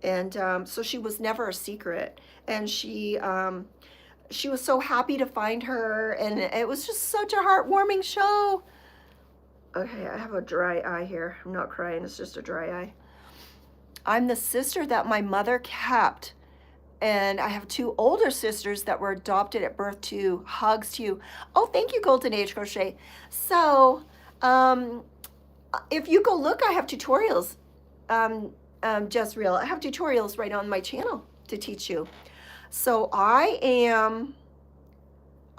and so she was never a secret, and she was so happy to find her, and it was just such a heartwarming show. Okay, I have a dry eye here. I'm not crying, it's just a dry eye. I'm the sister that my mother kept, and I have 2 older sisters that were adopted at birth too. Hugs to you. Oh, thank you, Golden Age Crochet. So, if you go look, I have tutorials. Jezreel, I have tutorials right on my channel to teach you. So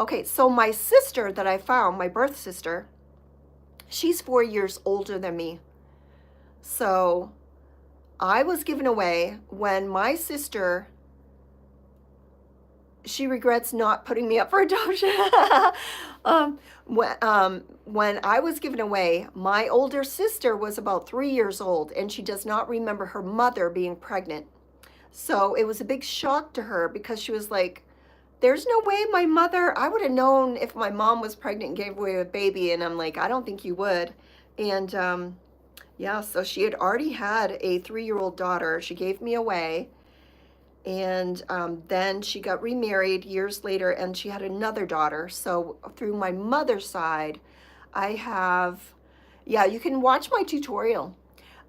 okay, so my sister that I found, my birth sister, she's 4 years older than me. So I was given away when my sister, she regrets not putting me up for adoption. When I was given away, my older sister was about 3 years old, and she does not remember her mother being pregnant. So it was a big shock to her because she was like, there's no way my mother, I would have known if my mom was pregnant and gave away a baby. And I'm like, I don't think you would. And Yeah, so she had already had a 3-year-old daughter. She gave me away. And then she got remarried years later and she had another daughter. So through my mother's side, I have, yeah, you can watch my tutorial.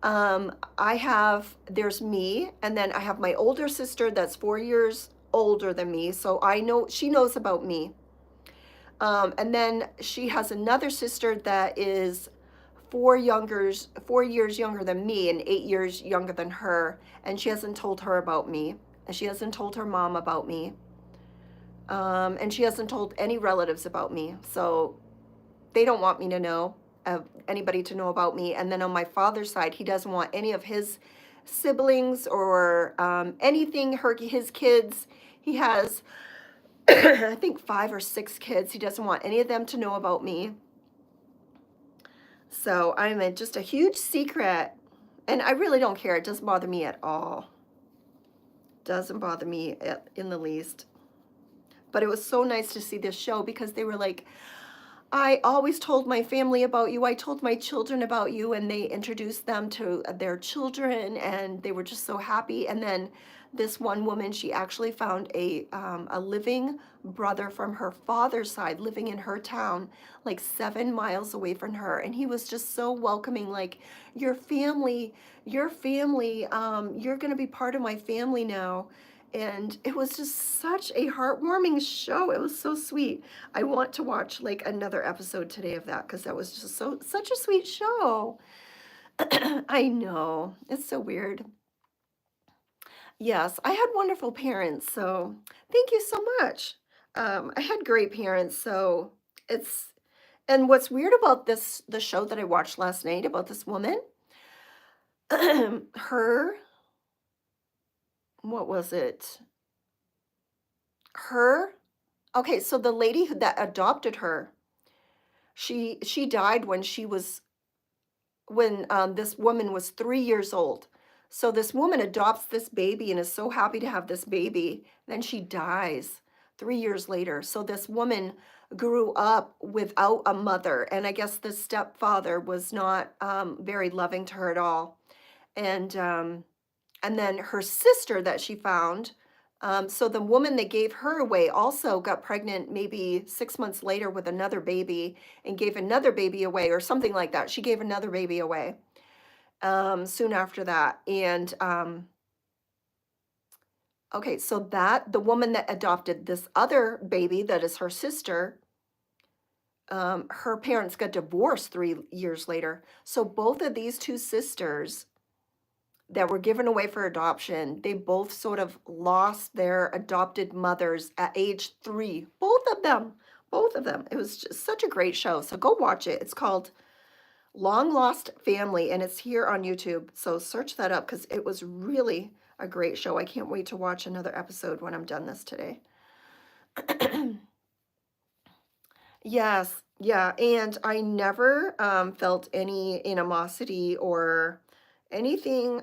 There's me, and then I have my older sister that's 4 years older than me. So I know, she knows about me. And then she has another sister that is 4 years younger than me and 8 years younger than her. And she hasn't told her about me. And she hasn't told her mom about me. And she hasn't told any relatives about me. So they don't want me to know, anybody to know about me. And then on my father's side, he doesn't want any of his siblings or anything, his kids. He has, I think, 5 or 6 kids. He doesn't want any of them to know about me. So I'm just a huge secret. And I really don't care. It doesn't bother me at all. Doesn't bother me in the least. But it was so nice to see this show because they were like, I always told my family about you. I told my children about you, and they introduced them to their children, and they were just so happy. And then this one woman, she actually found a living brother from her father's side living in her town, like 7 miles away from her. And he was just so welcoming, like, your family, you're going to be part of my family now. And it was just such a heartwarming show. It was so sweet. I want to watch like another episode today of that because that was just such a sweet show. I know. It's so weird. Yes, I had wonderful parents, so thank you so much. I had great parents, so it's and what's weird about the show that I watched last night about this woman, her, what was it? Her, okay, so the lady that adopted her, she died when this woman was 3 years old. So this woman adopts this baby and is so happy to have this baby. Then she dies 3 years later. So this woman grew up without a mother, and I guess the stepfather was not very loving to her at all. And then her sister that she found. So the woman that gave her away also got pregnant maybe 6 months later with another baby and gave another baby away or something like that. She gave another baby away soon after that. And okay, so the woman that adopted this other baby that is her sister, her parents got divorced 3 years later. So both of these two sisters that were given away for adoption, they both sort of lost their adopted mothers at age 3. Both of them. Both of them. It was just such a great show. So go watch it. It's called Long Lost Family, and it's here on YouTube. So search that up because it was really a great show. I can't wait to watch another episode when I'm done this today. Yes, yeah, and I never felt any animosity or anything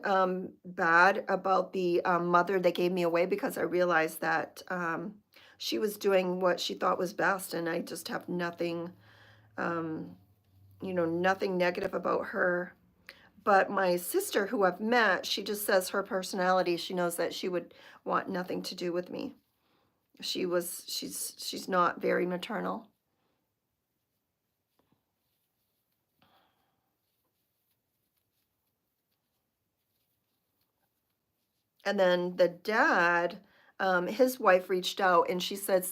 bad about the mother that gave me away because I realized that she was doing what she thought was best, and I just have nothing, um, nothing negative about her. But my sister, who I've met, she just says her personality, she knows that she would want nothing to do with me. She's not very maternal. And then the dad, his wife reached out and she says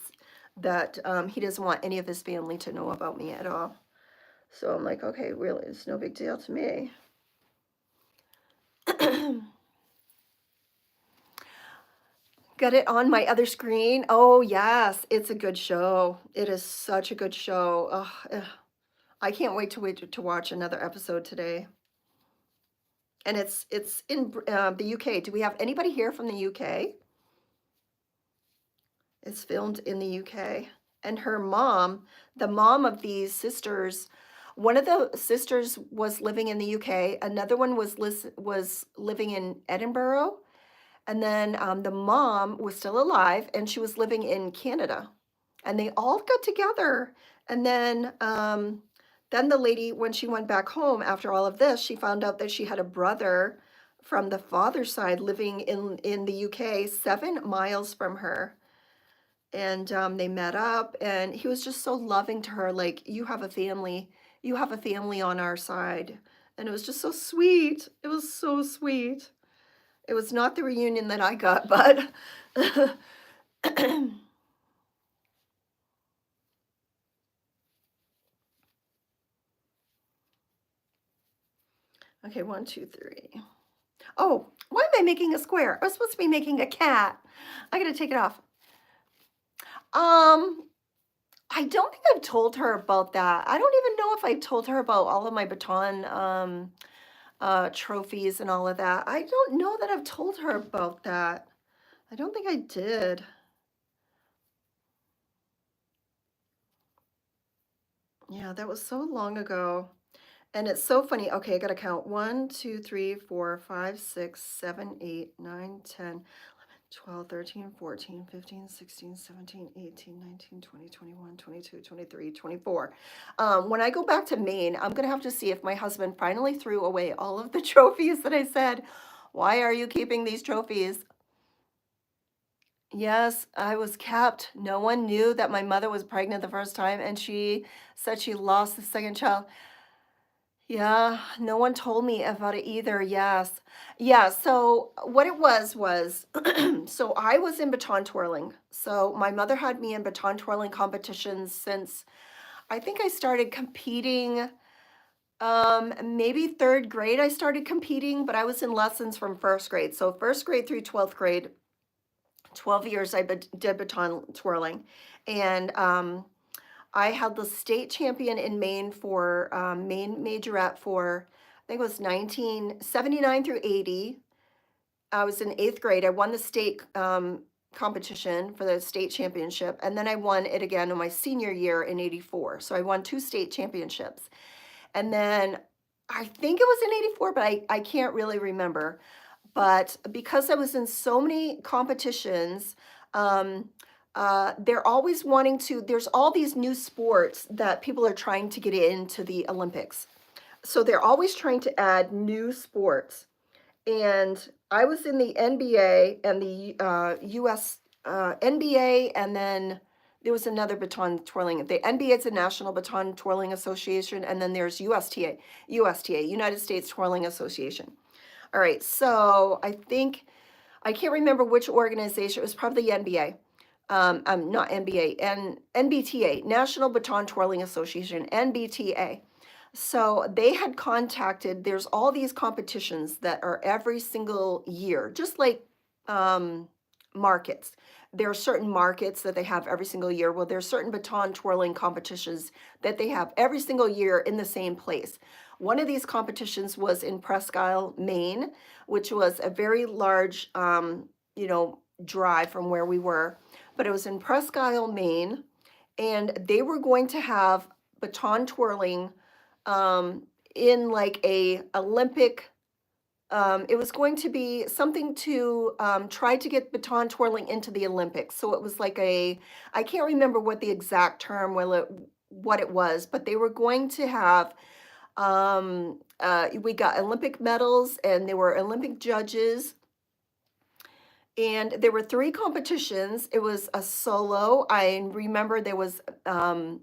that he doesn't want any of his family to know about me at all. So I'm like, okay, really, it's no big deal to me. Got it on my other screen. Oh, yes, it's a good show. It is such a good show. Ugh, I can't wait to watch another episode today. And it's in the UK. Do we have anybody here from the UK? It's filmed in the UK. And her mom, the mom of these sisters, one of the sisters was living in the UK. Another one was living in Edinburgh. And then the mom was still alive and she was living in Canada. And they all got together. And then Then the lady, when she went back home after all of this, she found out that she had a brother from the father's side living in the UK, 7 miles from her. And they met up, and he was just so loving to her, like, you have a family on our side. And it was just so sweet. It was so sweet. It was not the reunion that I got, but okay, 1, 2, 3. Oh, why am I making a square? I was supposed to be making a cat. I gotta take it off. Um, I don't think I've told her about that. I don't even know if I told her about all of my baton trophies and all of that. I don't know that I've told her about that. I don't think I did. Yeah, that was so long ago. And it's so funny. Okay, I gotta count 1, 2, 3, 4, 5, 6, 7, 8, 9, 10, 12, 13, 14, 15, 16, 17, 18, 19, 20, 21, 22, 23, 24. When I go back to Maine, I'm going to have to see if my husband finally threw away all of the trophies that I said, why are you keeping these trophies? Yes, I was kept. No one knew that my mother was pregnant the first time, and she said she lost the second child. Yeah, no one told me about it either. Yes. Yeah, so what it was so I was in baton twirling. So my mother had me in baton twirling competitions since I think I started competing maybe 3rd grade I started competing, but I was in lessons from 1st grade. So 1st grade through 12th grade, 12 years I did baton twirling. And I held the state champion in Maine for Maine majorette for, I think it was 1979 through 80. I was in 8th grade. I won the state competition for the state championship. And then I won it again in my senior year in 84. So I won 2 state championships. And then I think it was in 84, but I can't really remember. But because I was in so many competitions, they're always wanting to, there's all these new sports that people are trying to get into the Olympics. So they're always trying to add new sports. And I was in the NBA and the US NBA, and then there was another baton twirling. The NBA is the National Baton Twirling Association, and then there's USTA, United States Twirling Association. All right, so I think I can't remember which organization. It was probably the NBA. Not NBA, and NBTA, National Baton Twirling Association, NBTA. So they had contacted, there's all these competitions that are every single year, just like markets. There are certain markets that they have every single year. Well, there's certain baton twirling competitions that they have every single year in the same place. One of these competitions was in Presque Isle, Maine, which was a very large, drive from where we were. But it was in Presque Isle, Maine, and they were going to have baton twirling in like a Olympic. It was going to be something to try to get baton twirling into the Olympics. So it was like I can't remember what the exact term, what it was, but they were going to have, we got Olympic medals and there were Olympic judges. And there were 3 competitions. It was a solo. I remember there was, uh,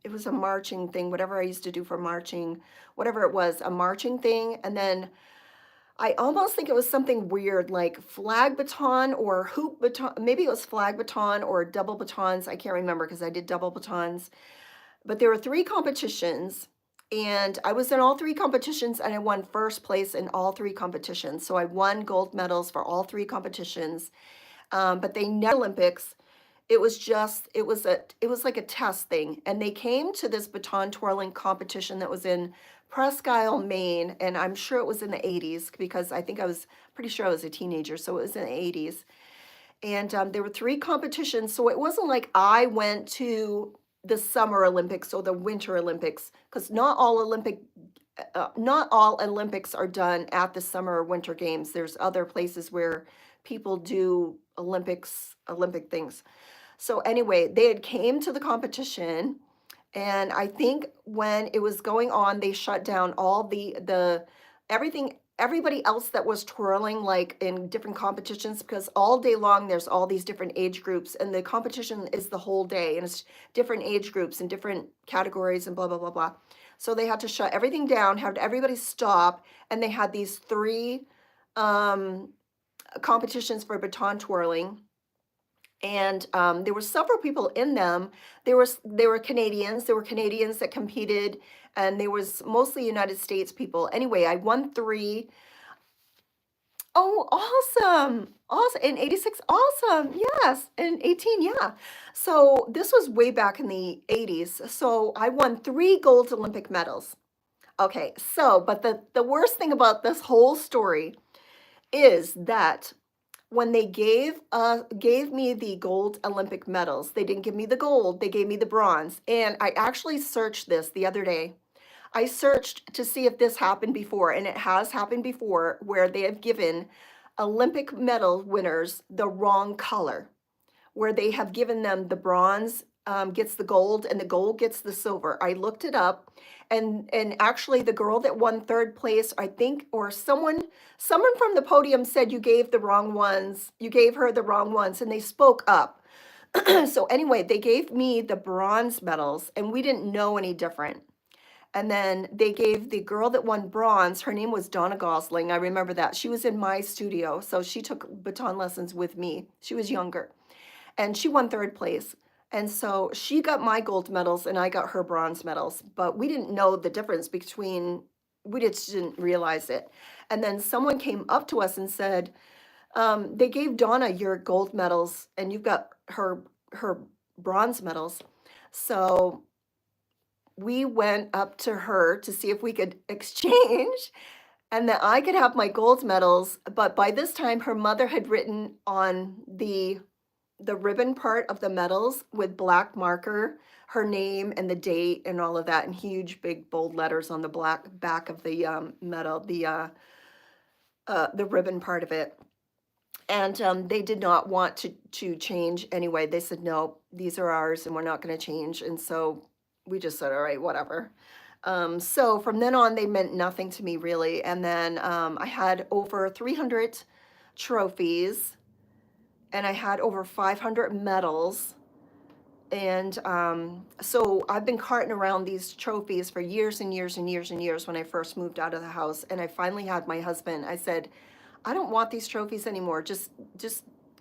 it was a marching thing, whatever I used to do for marching, whatever it was, a marching thing. And then I almost think it was something weird like flag baton or hoop baton. Maybe it was flag baton or double batons. I can't remember because I did double batons. But there were 3 competitions, and I was in all 3 competitions, and I won 1st place in all 3 competitions. So I won gold medals for all 3 competitions. But they never Olympics. It was just, it was like a test thing. And they came to this baton twirling competition that was in Presque Isle, Maine, and I'm sure it was in the 80s because I think I was pretty sure I was a teenager, so it was in the 80s. And there were 3 competitions, so it wasn't like I went to the Summer Olympics or the Winter Olympics, because not all Olympics are done at the Summer or Winter Games. There's other places where people do Olympic things. So anyway, they had came to the competition, And I think when it was going on, they shut down all the everything, everybody else that was twirling like in different competitions, because all day long there's all these different age groups and the competition is the whole day and it's different age groups and different categories and blah blah blah blah. So they had to shut everything down, have everybody stop, and they had these three um, competitions for baton twirling. And there were several people in them. There were Canadians. There were Canadians that competed, and there was mostly United States people. Anyway, I won three. Oh, awesome! Awesome! In '86, awesome! Yes, in 18, yeah. So this was way back in the '80s. So I won three gold Olympic medals. Okay, so but the worst thing about this whole story is that when they gave me the gold Olympic medals, they didn't give me the gold, they gave me the bronze. And I actually searched this the other day. I searched to see if this happened before, and it has happened before where they have given Olympic medal winners the wrong color, where they have given them the bronze gets the gold and the gold gets the silver. I looked it up, and actually the girl that won third place, I think, or someone from the podium said you gave the wrong ones. You gave her the wrong ones, and they spoke up. So anyway, they gave me the bronze medals, and we didn't know any different. And then they gave the girl that won bronze, her name was Donna Gosling. I remember that. She was in my studio, so she took baton lessons with me. She was younger and she won third place. And so she got my gold medals and I got her bronze medals, but we didn't know the difference between, we just didn't realize it. And then someone came up to us and said, they gave Donna your gold medals and you've got her bronze medals. So we went up to her to see if we could exchange and that I could have my gold medals. But by this time, her mother had written on the ribbon part of the medals with black marker, her name and the date and all of that in huge, big, bold letters on the black back of the medal, the ribbon part of it. And they did not want to change anyway. They said, no, these are ours and we're not going to change. And so we just said, all right, whatever. So from then on, they meant nothing to me really. And then I had over 300 trophies and I had over 500 medals. And so I've been carting around these trophies for years and years and years and years when I first moved out of the house. And I finally had my husband. I said, I don't want these trophies anymore. Just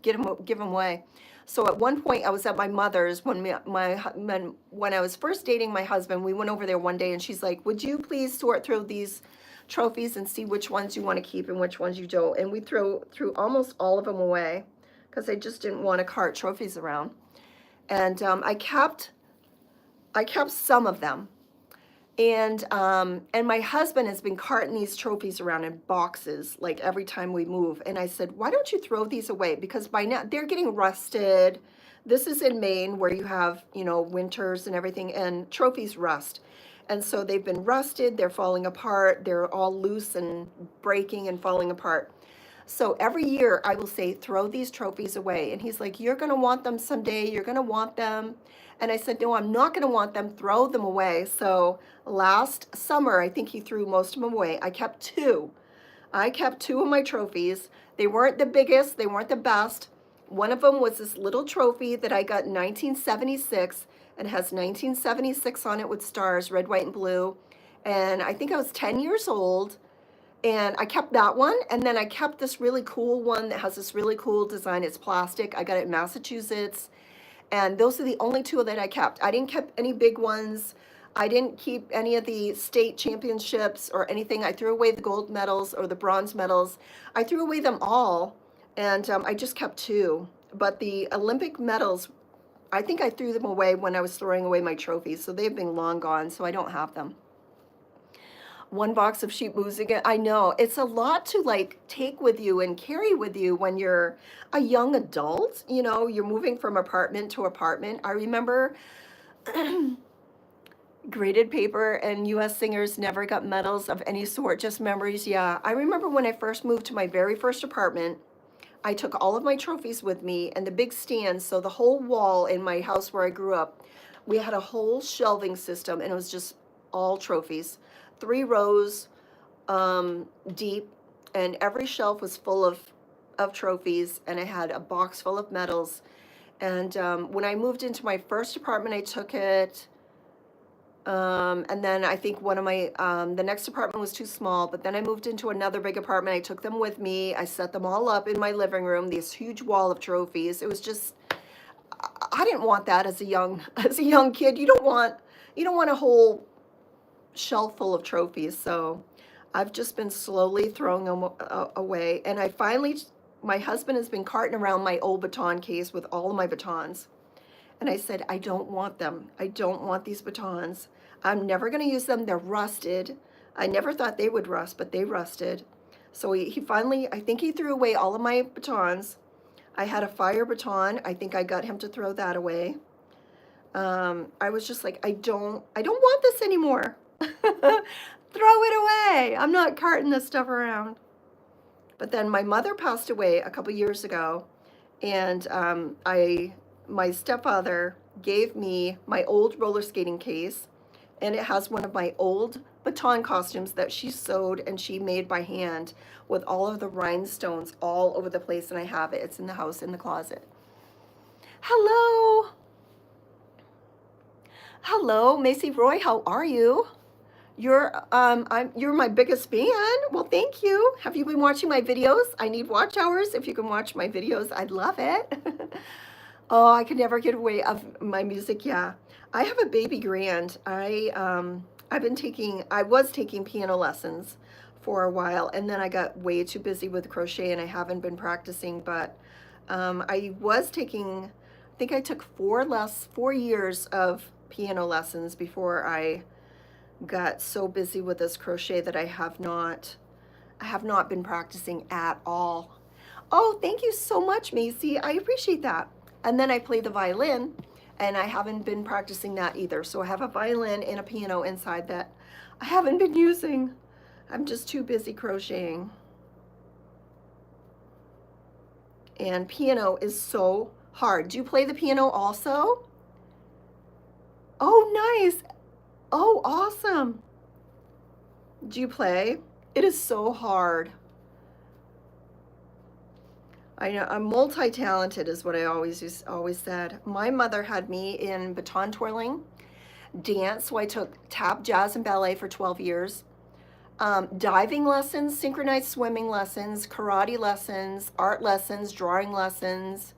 give them away. So at one point I was at my mother's when when I was first dating my husband, we went over there one day and she's like, would you please sort through these trophies and see which ones you want to keep and which ones you don't? And we threw almost all of them away because I just didn't want to cart trophies around. And I kept some of them. And my husband has been carting these trophies around in boxes like every time we move. And I said, why don't you throw these away? Because by now they're getting rusted. This is in Maine where you have, winters and everything, and trophies rust. And so they've been rusted, they're falling apart, they're all loose and breaking and falling apart. So every year I will say, throw these trophies away. And he's like, you're going to want them someday. You're going to want them. And I said, no, I'm not going to want them. Throw them away. So last summer, I think he threw most of them away. I kept two. I kept two of my trophies. They weren't the biggest. They weren't the best. One of them was this little trophy that I got in 1976 and has 1976 on it with stars, red, white, and blue. And I think I was 10 years old. And I kept that one, and then I kept this really cool one that has this really cool design. It's plastic. I got it in Massachusetts, and those are the only two that I kept. I didn't keep any big ones. I didn't keep any of the state championships or anything. I threw away the gold medals or the bronze medals. I threw away them all, and I just kept two. But the Olympic medals, I think I threw them away when I was throwing away my trophies, so they've been long gone, so I don't have them. One box of sheet moves again. I know it's a lot to like take with you and carry with you when you're a young adult. You're moving from apartment to apartment. I remember graded paper and U.S. singers never got medals of any sort, just memories. Yeah, I remember when I first moved to my very first apartment, I took all of my trophies with me and the big stand. So the whole wall in my house where I grew up we had a whole shelving system, and it was just all trophies, 3 rows deep, and every shelf was full of trophies, and I had a box full of medals. And when I moved into my first apartment, I took it. And then I think one of my, the next apartment was too small, but then I moved into another big apartment. I took them with me. I set them all up in my living room, this huge wall of trophies. It was just, I didn't want that as a young, as a young kid. You don't want a whole shelf full of trophies. So I've just been slowly throwing them away. And I finally, my husband has been carting around my old baton case with all of my batons. And I said, I don't want them. I don't want these batons. I'm never going to use them. They're rusted. I never thought they would rust, but they rusted. So he finally, I think he threw away all of my batons. I had a fire baton. I think I got him to throw that away. I was just like, I don't want this anymore. Throw it away. I'm not carting this stuff around. But then my mother passed away a couple years ago, and my stepfather gave me my old roller skating case, and it has one of my old baton costumes that she sewed and she made by hand with all of the rhinestones all over the place, and I have it. It's in the house in the closet. Hello. Hello, Macy Roy, how are you? You're my biggest fan. Well, thank you. Have you been watching my videos? I need watch hours. If you can watch my videos, I'd love it. Oh, I could never get away of my music. Yeah, I have a baby grand. I was taking piano lessons for a while, and then I got way too busy with crochet, and I haven't been practicing. But I was taking, I think I took 4 years of piano lessons before I got so busy with this crochet that I have not been practicing at all. Oh, thank you so much, Macy. I appreciate that. And then I play the violin, and I haven't been practicing that either. So I have a violin and a piano inside that I haven't been using. I'm just too busy crocheting. And piano is so hard. Do you play the piano also? Oh, nice. Oh, awesome. Do you play? It is so hard. I know, I'm multi-talented is what I always said. My mother had me in baton twirling, dance, so I took tap, jazz, and ballet for 12 years. Diving lessons, synchronized swimming lessons, karate lessons, art lessons, drawing lessons,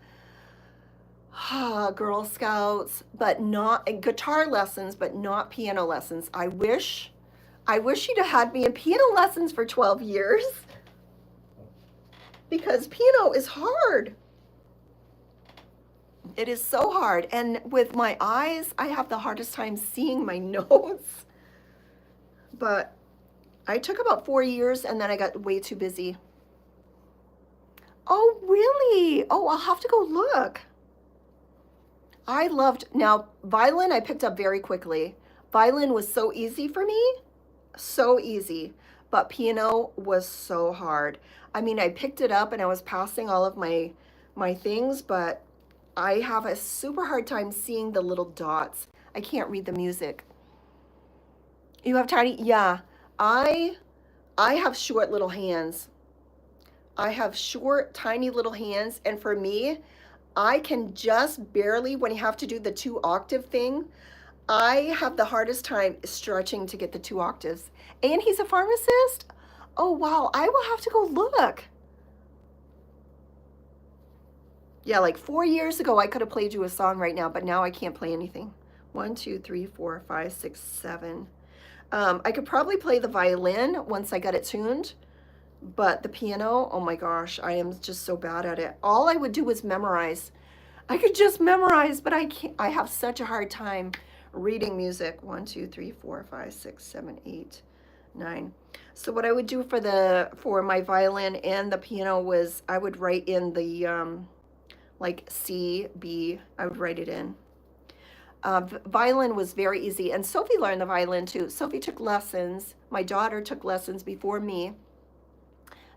Girl Scouts, but not guitar lessons, but not piano lessons. I wish you'd have had me in piano lessons for 12 years because piano is hard. It is so hard. And with my eyes, I have the hardest time seeing my notes. But I took about 4 years, and then I got way too busy. Oh, really? Oh, I'll have to go look. Now, violin I picked up very quickly. Violin was so easy for me, so easy, but piano was so hard. I mean, I picked it up and I was passing all of my things, but I have a super hard time seeing the little dots. I can't read the music. You have tiny, yeah, I have short little hands. I have short, tiny little hands, and for me, I can just barely, when you have to do the 2-octave thing, I have the hardest time stretching to get the 2 octaves. And he's a pharmacist? Oh, wow. I will have to go look. Yeah, like 4 years ago, I could have played you a song right now, but now I can't play anything. 1, 2, 3, 4, 5, 6, 7. I could probably play the violin once I got it tuned. But the piano, oh my gosh, I am just so bad at it. All I would do was memorize. I could just memorize, but I can't. I have such a hard time reading music. 1, 2, 3, 4, 5, 6, 7, 8, 9. So what I would do for my violin and the piano was I would write in the like C, B. I would write it in. Violin was very easy, and Sophie learned the violin too. Sophie took lessons. My daughter took lessons before me.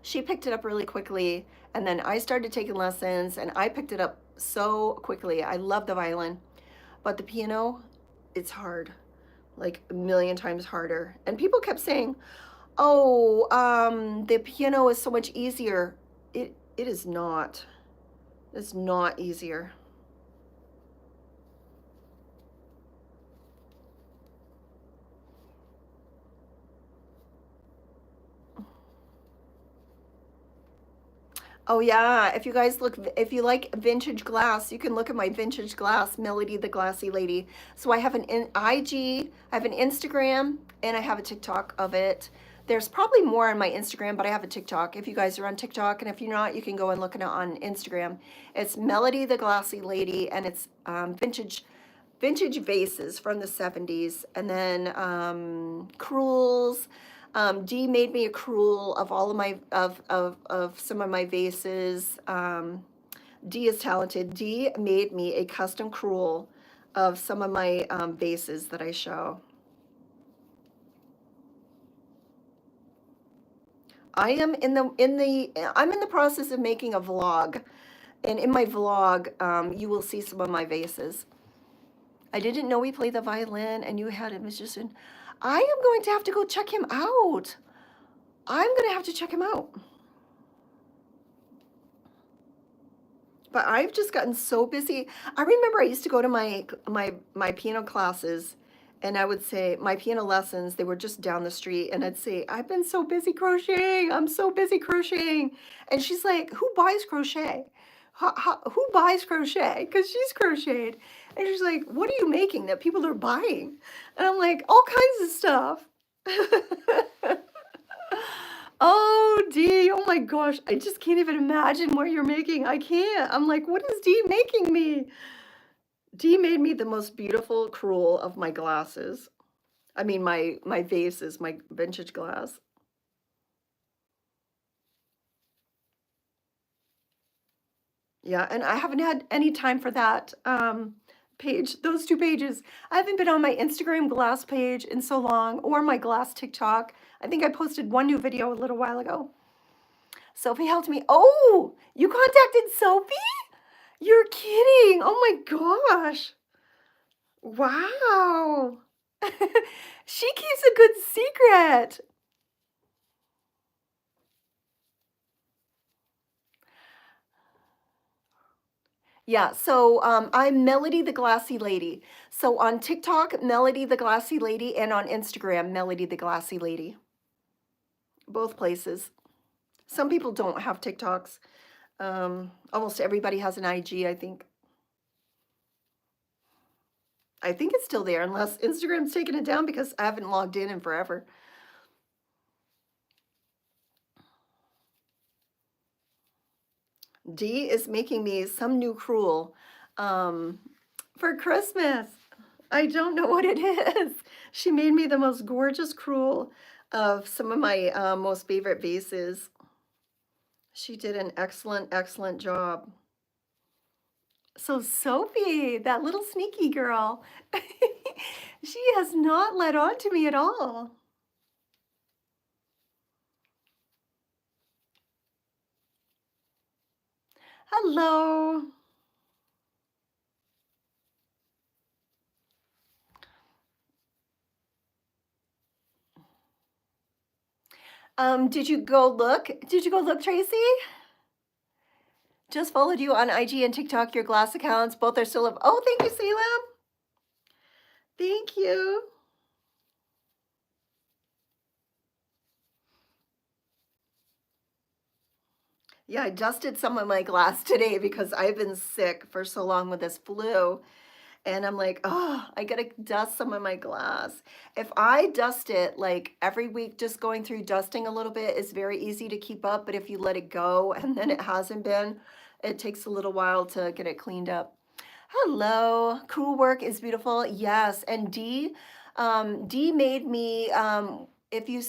She picked it up really quickly, and then I started taking lessons, and I picked it up so quickly. I love the violin, but the piano, it's hard, like a million times harder. And people kept saying, "Oh, the piano is so much easier." It is not. It's not easier. Oh yeah, if you guys look, if you like vintage glass, you can look at my vintage glass, Melody the Glassy Lady. So I have an IG, I have an Instagram, and I have a TikTok of it. There's probably more on my Instagram, but I have a TikTok. If you guys are on TikTok, and if you're not, you can go and look at it on Instagram. It's Melody the Glassy Lady, and it's vintage vases from the 70s, and then crewels. Dee made me a crewel of all of my of some of my vases. Dee is talented. Dee made me a custom crewel of some of my vases that I show. I am I'm in the process of making a vlog, and in my vlog, you will see some of my vases. I didn't know he played the violin, and you had a musician. I am going to have to go check him out. I'm going to have to check him out. But I've just gotten so busy. I remember I used to go to my piano classes, and I would say my piano lessons, they were just down the street, and I'd say, "I've been so busy crocheting. I'm so busy crocheting." And she's like, "Who buys crochet? Who buys crochet?" Because she's crocheted. And she's like, "What are you making that people are buying?" And I'm like, "All kinds of stuff." Oh, Dee, oh my gosh, I just can't even imagine what you're making. I can't. I'm like, what is Dee making me? Dee made me the most beautiful crewel of my glasses. I mean, my vases, my vintage glass. Yeah, and I haven't had any time for that page, those two pages. I haven't been on my Instagram glass page in so long, or my glass TikTok. I think I posted one new video a little while ago. Sophie helped me. Oh, you contacted Sophie? You're kidding. Oh my gosh. Wow. She keeps a good secret. Yeah, so I'm Melody the Glassy Lady. So on TikTok, Melody the Glassy Lady, and on Instagram, Melody the Glassy Lady. Both places. Some people don't have TikToks. Almost everybody has an IG, I think. I think it's still there, unless Instagram's taken it down because I haven't logged in forever. Dee is making me some new crewel for Christmas. I don't know what it is. She made me the most gorgeous crewel of some of my most favorite vases. She did an excellent, excellent job. So Sophie, that little sneaky girl, she has not let on to me at all. Hello. Did you go look? Did you go look, Tracy? Just followed you on IG and TikTok. Your glass accounts, both are still up. Oh, thank you, Salem. Thank you. Yeah, I dusted some of my glass today because I've been sick for so long with this flu. And I'm like, oh, I gotta dust some of my glass. If I dust it like every week, just going through dusting a little bit is very easy to keep up. But if you let it go and then it hasn't been, it takes a little while to get it cleaned up. Hello, cool work is beautiful. Yes, and Dee made me. If you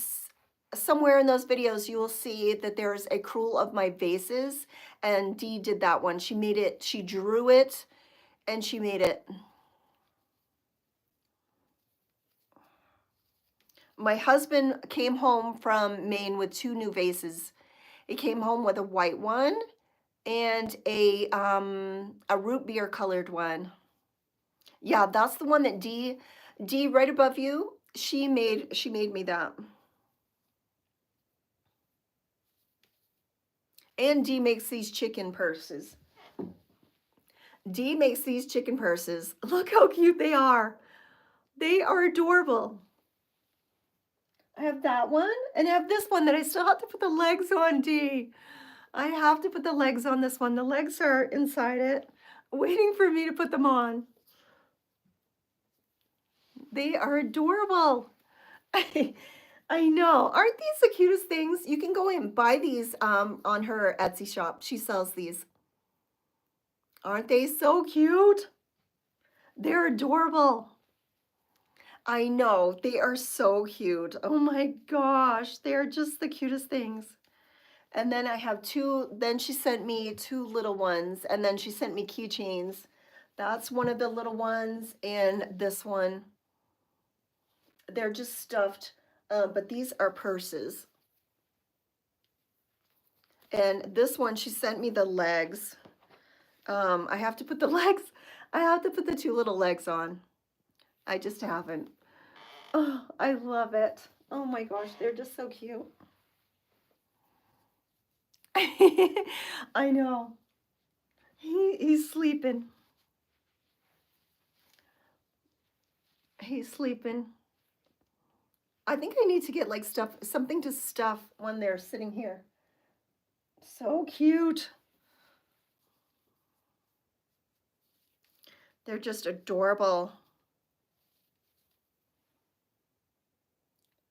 somewhere in those videos, you will see that there's a crewel of my vases, and Dee did that one. She made it. She drew it, and she made it. My husband came home from Maine with two new vases. He came home with a white one and a root beer colored one. Yeah, that's the one that D right above you. She made me that. And D makes these chicken purses. D makes these chicken purses. Look how cute they are. They are adorable. I have that one and I have this one that I still have to put the legs on, D. I have to put the legs on this one. The legs are inside it, waiting for me to put them on. They are adorable. I know. Aren't these the cutest things? You can go and buy these on her Etsy shop. She sells these. Aren't they so cute? They're adorable. I know. They are so cute. Oh my gosh. They're just the cutest things. And then I have two, then she sent me two little ones, and then she sent me keychains. That's one of the little ones, and this one. They're just stuffed, but these are purses. And this one, she sent me the legs. I have to put the legs, I have to put the two little legs on. I just haven't. Oh, I love it. Oh my gosh, they're just so cute. I know. He's sleeping. He's sleeping. I think I need to get like something to stuff when they're sitting here. So cute. They're just adorable.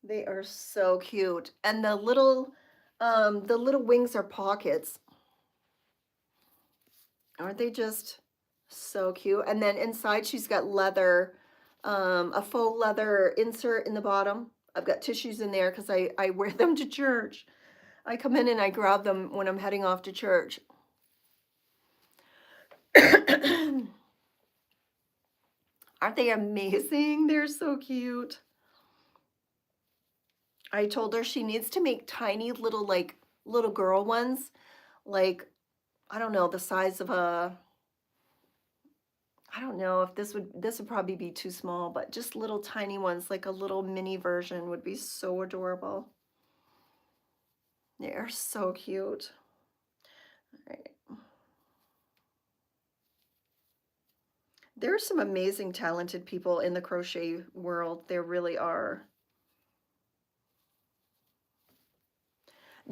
They are so cute. And the little wings are pockets. Aren't they just so cute? And then inside she's got leather, a faux leather insert in the bottom. I've got tissues in there because I wear them to church. I come in and I grab them when I'm heading off to church. Aren't they amazing? They're so cute. I told her she needs to make tiny little, like, little girl ones. Like, I don't know, the size of a, I don't know if this would probably be too small, but just little tiny ones, like a little mini version would be so adorable. They are so cute. All right. There are some amazing, talented people in the crochet world. There really are.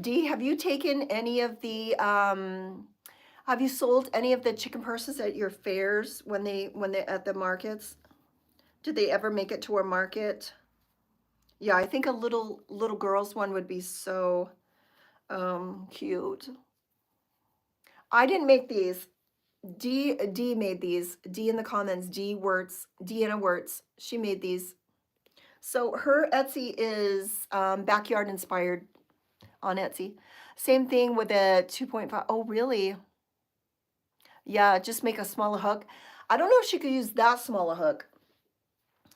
Dee, have you taken any of the, have you sold any of the chicken purses at your fairs when they at the markets? Did they ever make it to a market? Yeah, I think a little girl's one would be so cute. I didn't make these. D made these. D in the comments. Deanna Wirtz. She made these. So her Etsy is backyard inspired on Etsy. Same thing with a 2.5. Oh, really? Yeah, just make a smaller hook. I don't know if she could use that smaller hook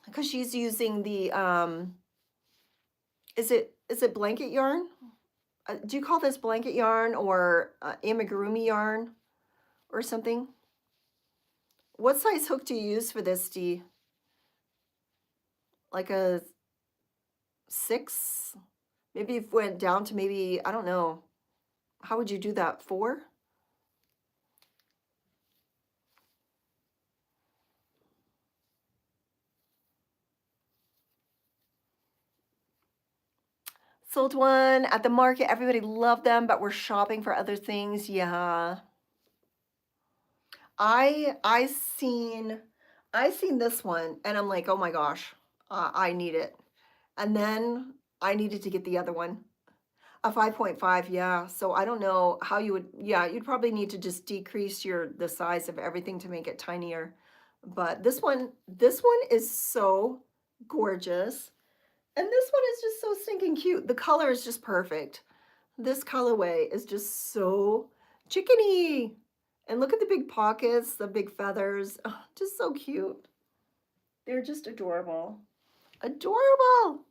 because she's using the is it blanket yarn? Do you call this blanket yarn or amigurumi yarn or something? What size hook do you use for this, Dee? Like a 6? Maybe if it went down to maybe, I don't know. How would you do that? 4? Sold one at the market. Everybody loved them, but we're shopping for other things. Yeah. I seen this one and I'm like, oh my gosh, I need it. And then I needed to get the other one, a 5.5. Yeah. So I don't know how you would. Yeah, you'd probably need to just decrease the size of everything to make it tinier. But this one is so gorgeous, and this one is just so stinking cute. The color is just perfect. This colorway is just so chickeny. And look at the big pockets, the big feathers. Oh, just so cute. They're just adorable. Adorable.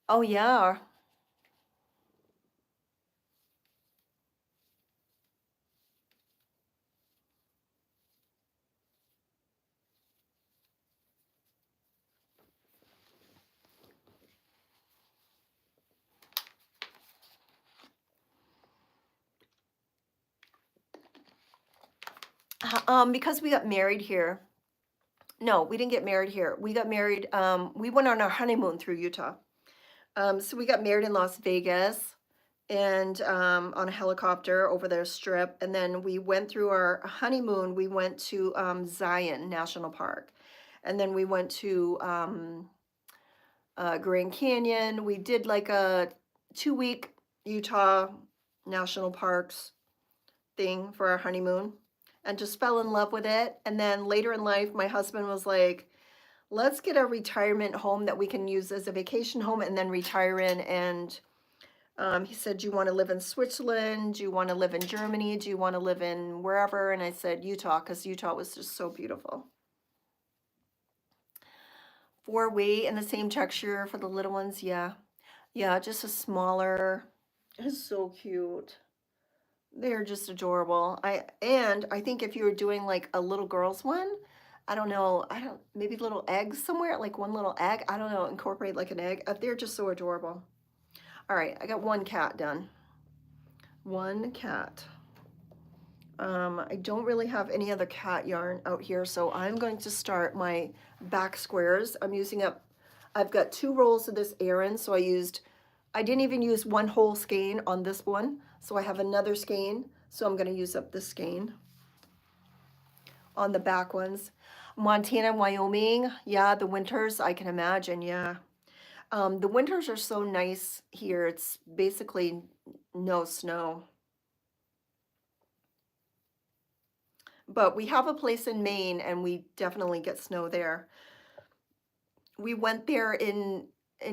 Oh, yeah. Because we got married here. No, we didn't get married here. We got married, we went on our honeymoon through Utah. So we got married in Las Vegas and on a helicopter over their strip. And then we went through our honeymoon. We went to Zion National Park. And then we went to Grand Canyon. We did like a 2-week Utah National Parks thing for our honeymoon and just fell in love with it. And then later in life, my husband was like, let's get a retirement home that we can use as a vacation home and then retire in. And he said, do you want to live in Switzerland? Do you want to live in Germany? Do you want to live in wherever? And I said, Utah, because Utah was just so beautiful. 4-weight and the same texture for the little ones. Yeah. Yeah, just a smaller. It's so cute. They're just adorable. I think if you were doing like a little girl's one, I don't know, maybe little eggs somewhere, like one little egg, I don't know, incorporate like an egg. They're just so adorable. All right, I got one cat done. One cat. I don't really have any other cat yarn out here, so I'm going to start my back squares. I've got 2 rolls of this Aran, so I didn't even use one whole skein on this one, so I have another skein, so I'm going to use up this skein on the back ones. Montana and Wyoming, yeah, the winters, I can imagine, yeah. The winters are so nice here. It's basically no snow. But we have a place in Maine, and we definitely get snow there. We went there in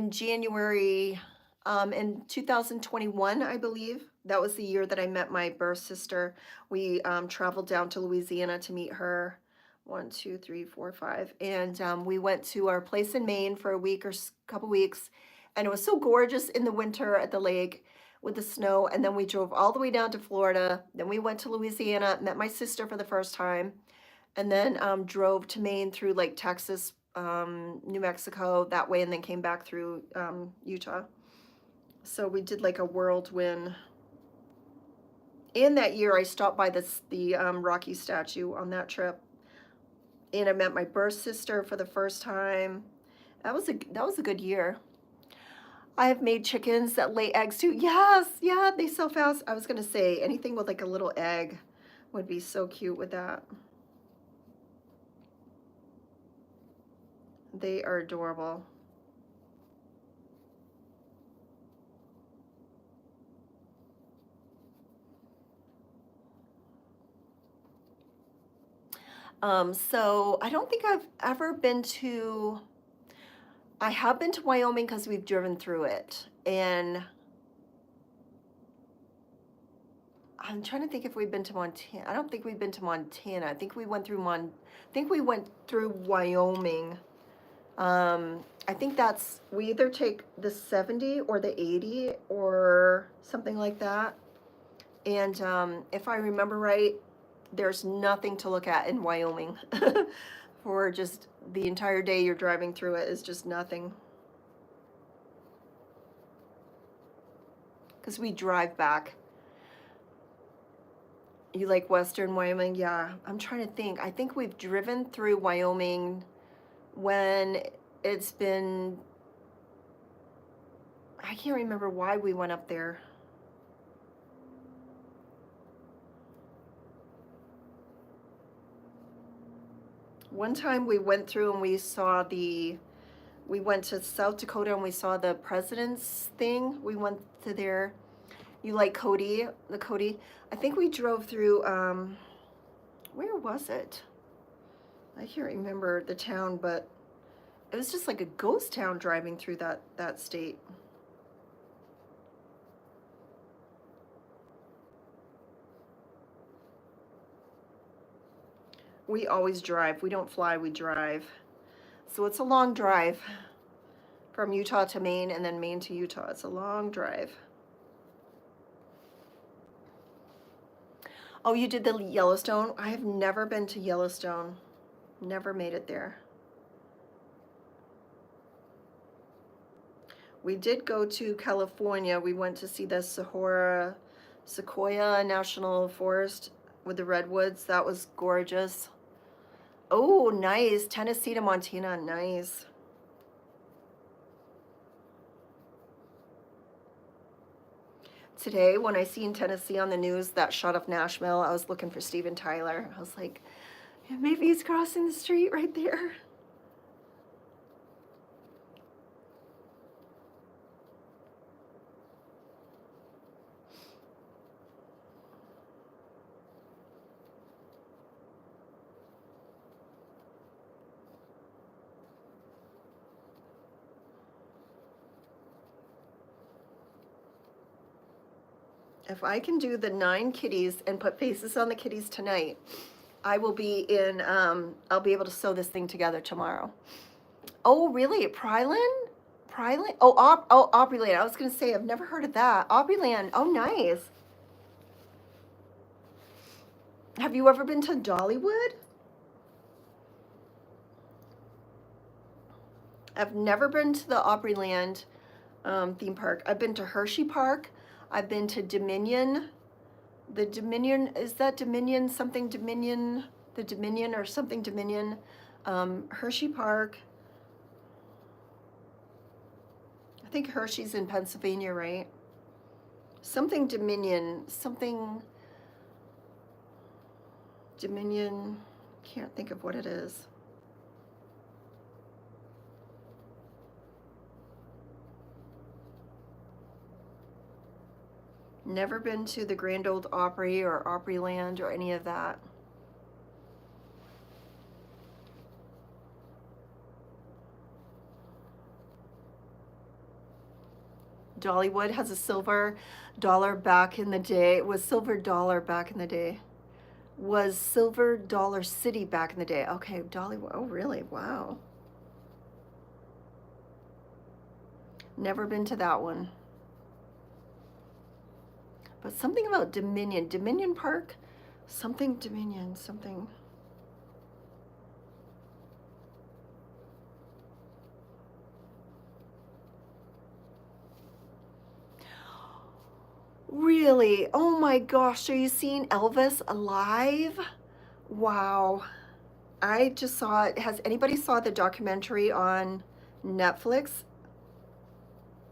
January, in 2021, I believe. That was the year that I met my birth sister. We traveled down to Louisiana to meet her. 1, 2, 3, 4, 5. And we went to our place in Maine for a week or couple weeks. And it was so gorgeous in the winter at the lake with the snow. And then we drove all the way down to Florida. Then we went to Louisiana, met my sister for the first time. And then drove to Maine through like Texas, New Mexico that way, and then came back through Utah. So we did like a whirlwind. And that year I stopped by the Rocky statue on that trip. And I met my birth sister for the first time. That was a good year. I have made chickens that lay eggs too. Yes, yeah, they sell fast. I was gonna say anything with like a little egg would be so cute with that. They are adorable. So I don't think I've ever been to, I have been to Wyoming because we've driven through it. And I'm trying to think if we've been to Montana. I don't think we've been to Montana. I think we went through Wyoming. I think we either take the 70 or the 80 or something like that. And if I remember right, there's nothing to look at in Wyoming. For just the entire day you're driving through it is just nothing. Because we drive back. You like Western Wyoming? Yeah, I'm trying to think. I think we've driven through Wyoming when it's been, I can't remember why we went up there. One time we went through and we went to South Dakota and we saw the president's thing. We went to there. You like Cody, the Cody? I think we drove through, where was it? I can't remember the town, but it was just like a ghost town driving through that state. We always drive. We don't fly, we drive. So it's a long drive from Utah to Maine and then Maine to Utah. It's a long drive. Oh, you did the Yellowstone? I have never been to Yellowstone. Never made it there. We did go to California. We went to see the Sequoia National Forest. with the redwoods. That was gorgeous. Oh, nice. Tennessee to Montana. Nice. Today, when I seen Tennessee on the news, that shot of Nashville, I was looking for Steven Tyler. I was like, yeah, maybe he's crossing the street right there. If I can do the 9 kitties and put faces on the kitties tonight, I will be in, I'll be able to sew this thing together tomorrow. Oh, really? Pryland? Pryland? Oh, Aubreyland. I was going to say, I've never heard of that. Aubreyland. Oh, nice. Have you ever been to Dollywood? I've never been to the Aubreyland theme park. I've been to Hershey Park. I've been to Dominion. The Dominion, is that Dominion, something Dominion, the Dominion or something Dominion? Hershey Park. I think Hershey's in Pennsylvania, right? Something Dominion, something Dominion, can't think of what it is. Never been to the Grand Ole Opry or Opryland or any of that. Dollywood has a silver dollar back in the day. It was silver dollar back in the day. Was silver dollar city back in the day. Okay, Dollywood. Oh, really? Wow. Never been to that one. But something about Dominion. Dominion Park? Something Dominion. Something. Really? Oh my gosh. Are you seeing Elvis live? Wow. I just saw it. Has anybody saw the documentary on Netflix?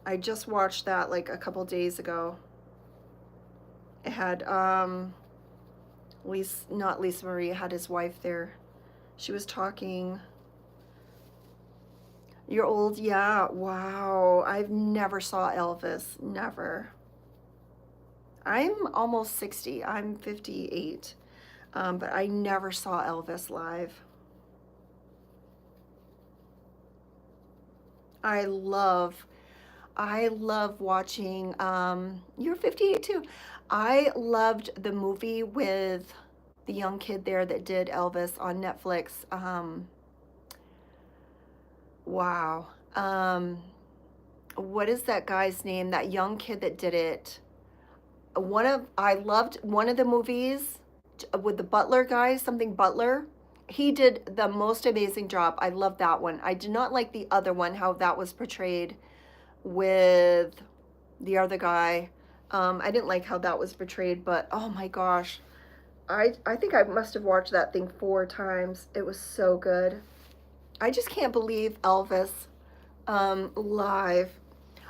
I just watched that like a couple days ago. It had not Lisa Marie, it had his wife there. She was talking. You're old, yeah. Wow. I've never saw Elvis. Never. I'm almost 60. I'm 58. But I never saw Elvis live. I love watching, you're 58 too. I loved the movie with the young kid there that did Elvis on Netflix. Wow. What is that guy's name? That young kid that did it. I loved one of the movies with the Butler guy, something Butler. He did the most amazing job. I love that one. I did not like the other one, how that was portrayed with the other guy. I didn't like how that was portrayed, but oh my gosh. I think I must have watched that thing 4 times. It was so good. I just can't believe Elvis live.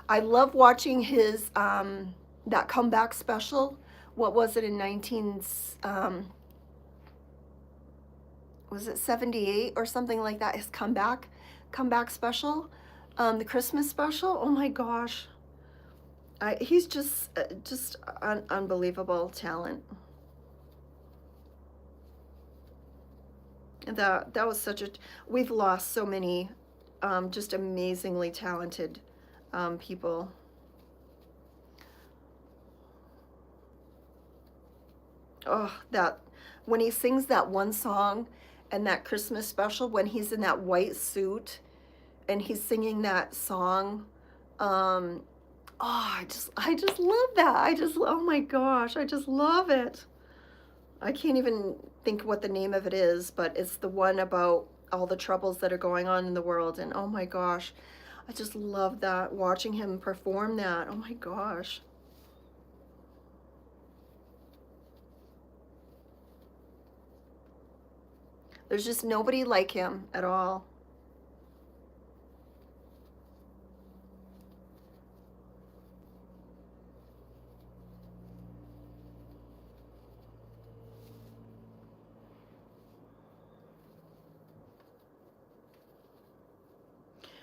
I love watching his that comeback special. What was it in was it 78 or something like that? His comeback special, the Christmas special. Oh my gosh, he's just unbelievable talent. And that was such a, we've lost so many just amazingly talented people. Oh, that when he sings that one song and that Christmas special, when he's in that white suit and he's singing that song, oh, I just love that. Oh my gosh, I just love it. I can't even think what the name of it is, but it's the one about all the troubles that are going on in the world. And oh my gosh, I just love that, watching him perform that. Oh my gosh. There's just nobody like him at all.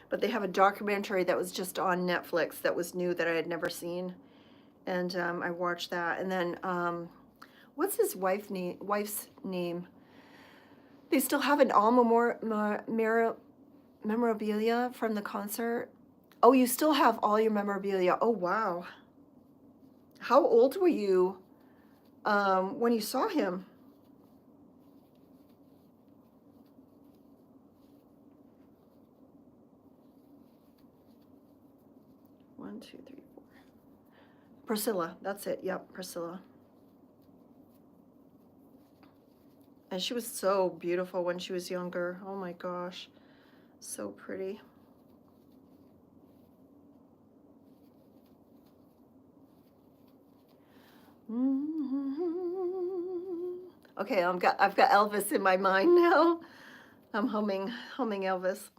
But they have a documentary that was just on Netflix that was new that I had never seen, and I watched that. And then what's his wife's name? They still have an all memorabilia from the concert. Oh, you still have all your memorabilia. Oh, wow. How old were you when you saw him? One, two, three, four. Priscilla, that's it. Yep, Priscilla. And she was so beautiful when she was younger. Oh my gosh, so pretty. Okay, I've got Elvis in my mind now. I'm humming Elvis.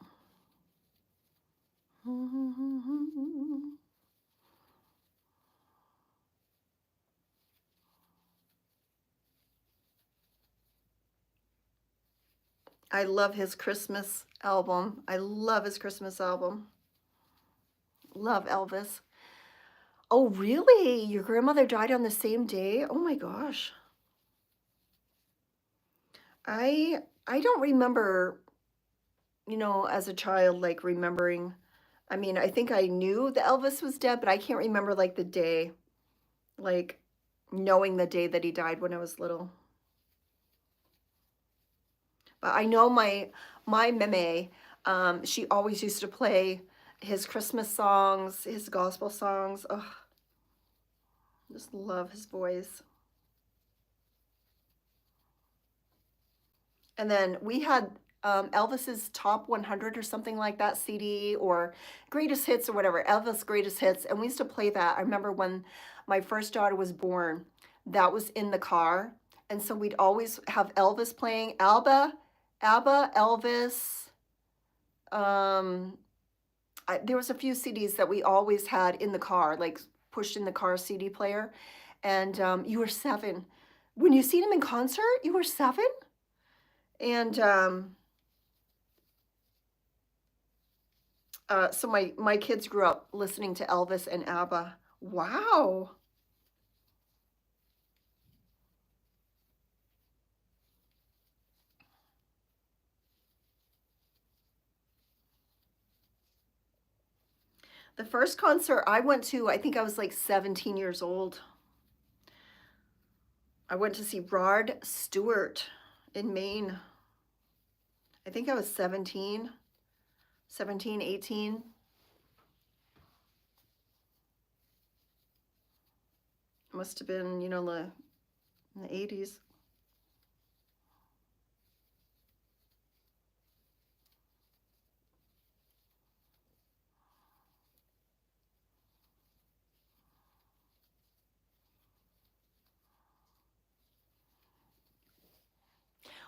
I love his Christmas album. I love his Christmas album. Love Elvis. Oh, really? Your grandmother died on the same day? Oh my gosh. I don't remember, you know, as a child, like remembering. I mean, I think I knew that Elvis was dead, but I can't remember like the day, like knowing the day that he died when I was little. But I know my meme, she always used to play his Christmas songs, his gospel songs. Oh, just love his voice. And then we had Elvis's Top 100 or something like that CD, or Greatest Hits or whatever, Elvis Greatest Hits. And we used to play that. I remember when my first daughter was born, that was in the car. And so we'd always have Elvis playing, ABBA, Elvis. There was a few CDs that we always had in the car, like pushed in the car CD player. And you were 7. When you seen him in concert, you were 7? And so my kids grew up listening to Elvis and ABBA. Wow. The first concert I went to, I think I was like 17 years old. I went to see Rod Stewart in Maine. I think I was 17, 18. Must have been, you know, in the 80s.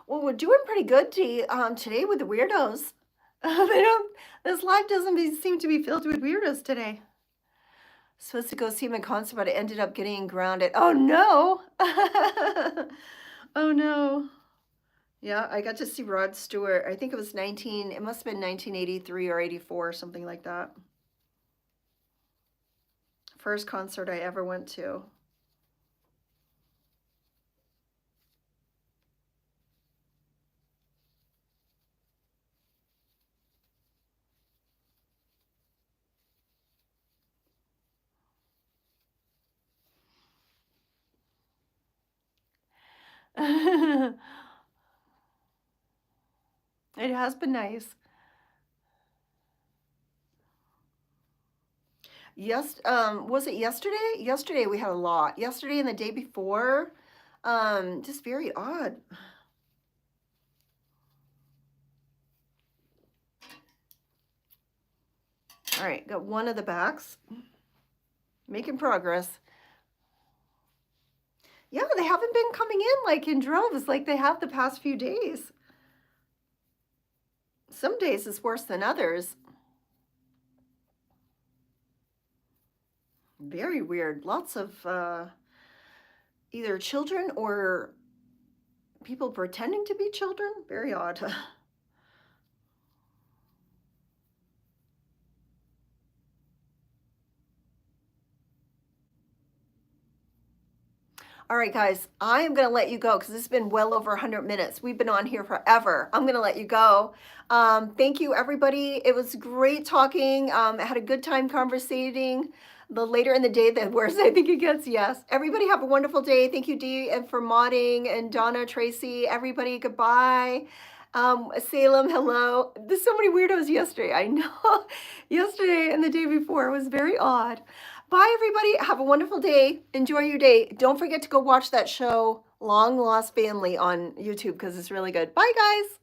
Well, we're doing pretty good today with the weirdos. This live doesn't seem to be filled with weirdos today. Supposed to go see him in concert, but I ended up getting grounded. Oh no! Oh no. Yeah, I got to see Rod Stewart. I think it was it must have been 1983 or 84, something like that. First concert I ever went to. It has been nice. Yes, was it yesterday? Yesterday we had a lot. Yesterday and the day before, just very odd. All right, got one of the backs. Making progress. Yeah, they haven't been coming in like in droves like they have the past few days. Some days it's worse than others. Very weird. Lots of either children or people pretending to be children. Very odd. All right, guys, I am going to let you go because it's been well over 100 minutes. We've been on here forever. I'm going to let you go. Thank you, everybody. It was great talking. I had a good time conversating. The later in the day, the worse I think it gets. Yes. Everybody have a wonderful day. Thank you, Dee, and for modding, and Donna, Tracy, everybody. Goodbye. Salem, hello. There's so many weirdos yesterday. I know. Yesterday and the day before was very odd. Bye, everybody. Have a wonderful day. Enjoy your day. Don't forget to go watch that show, Long Lost Family, on YouTube because it's really good. Bye, guys.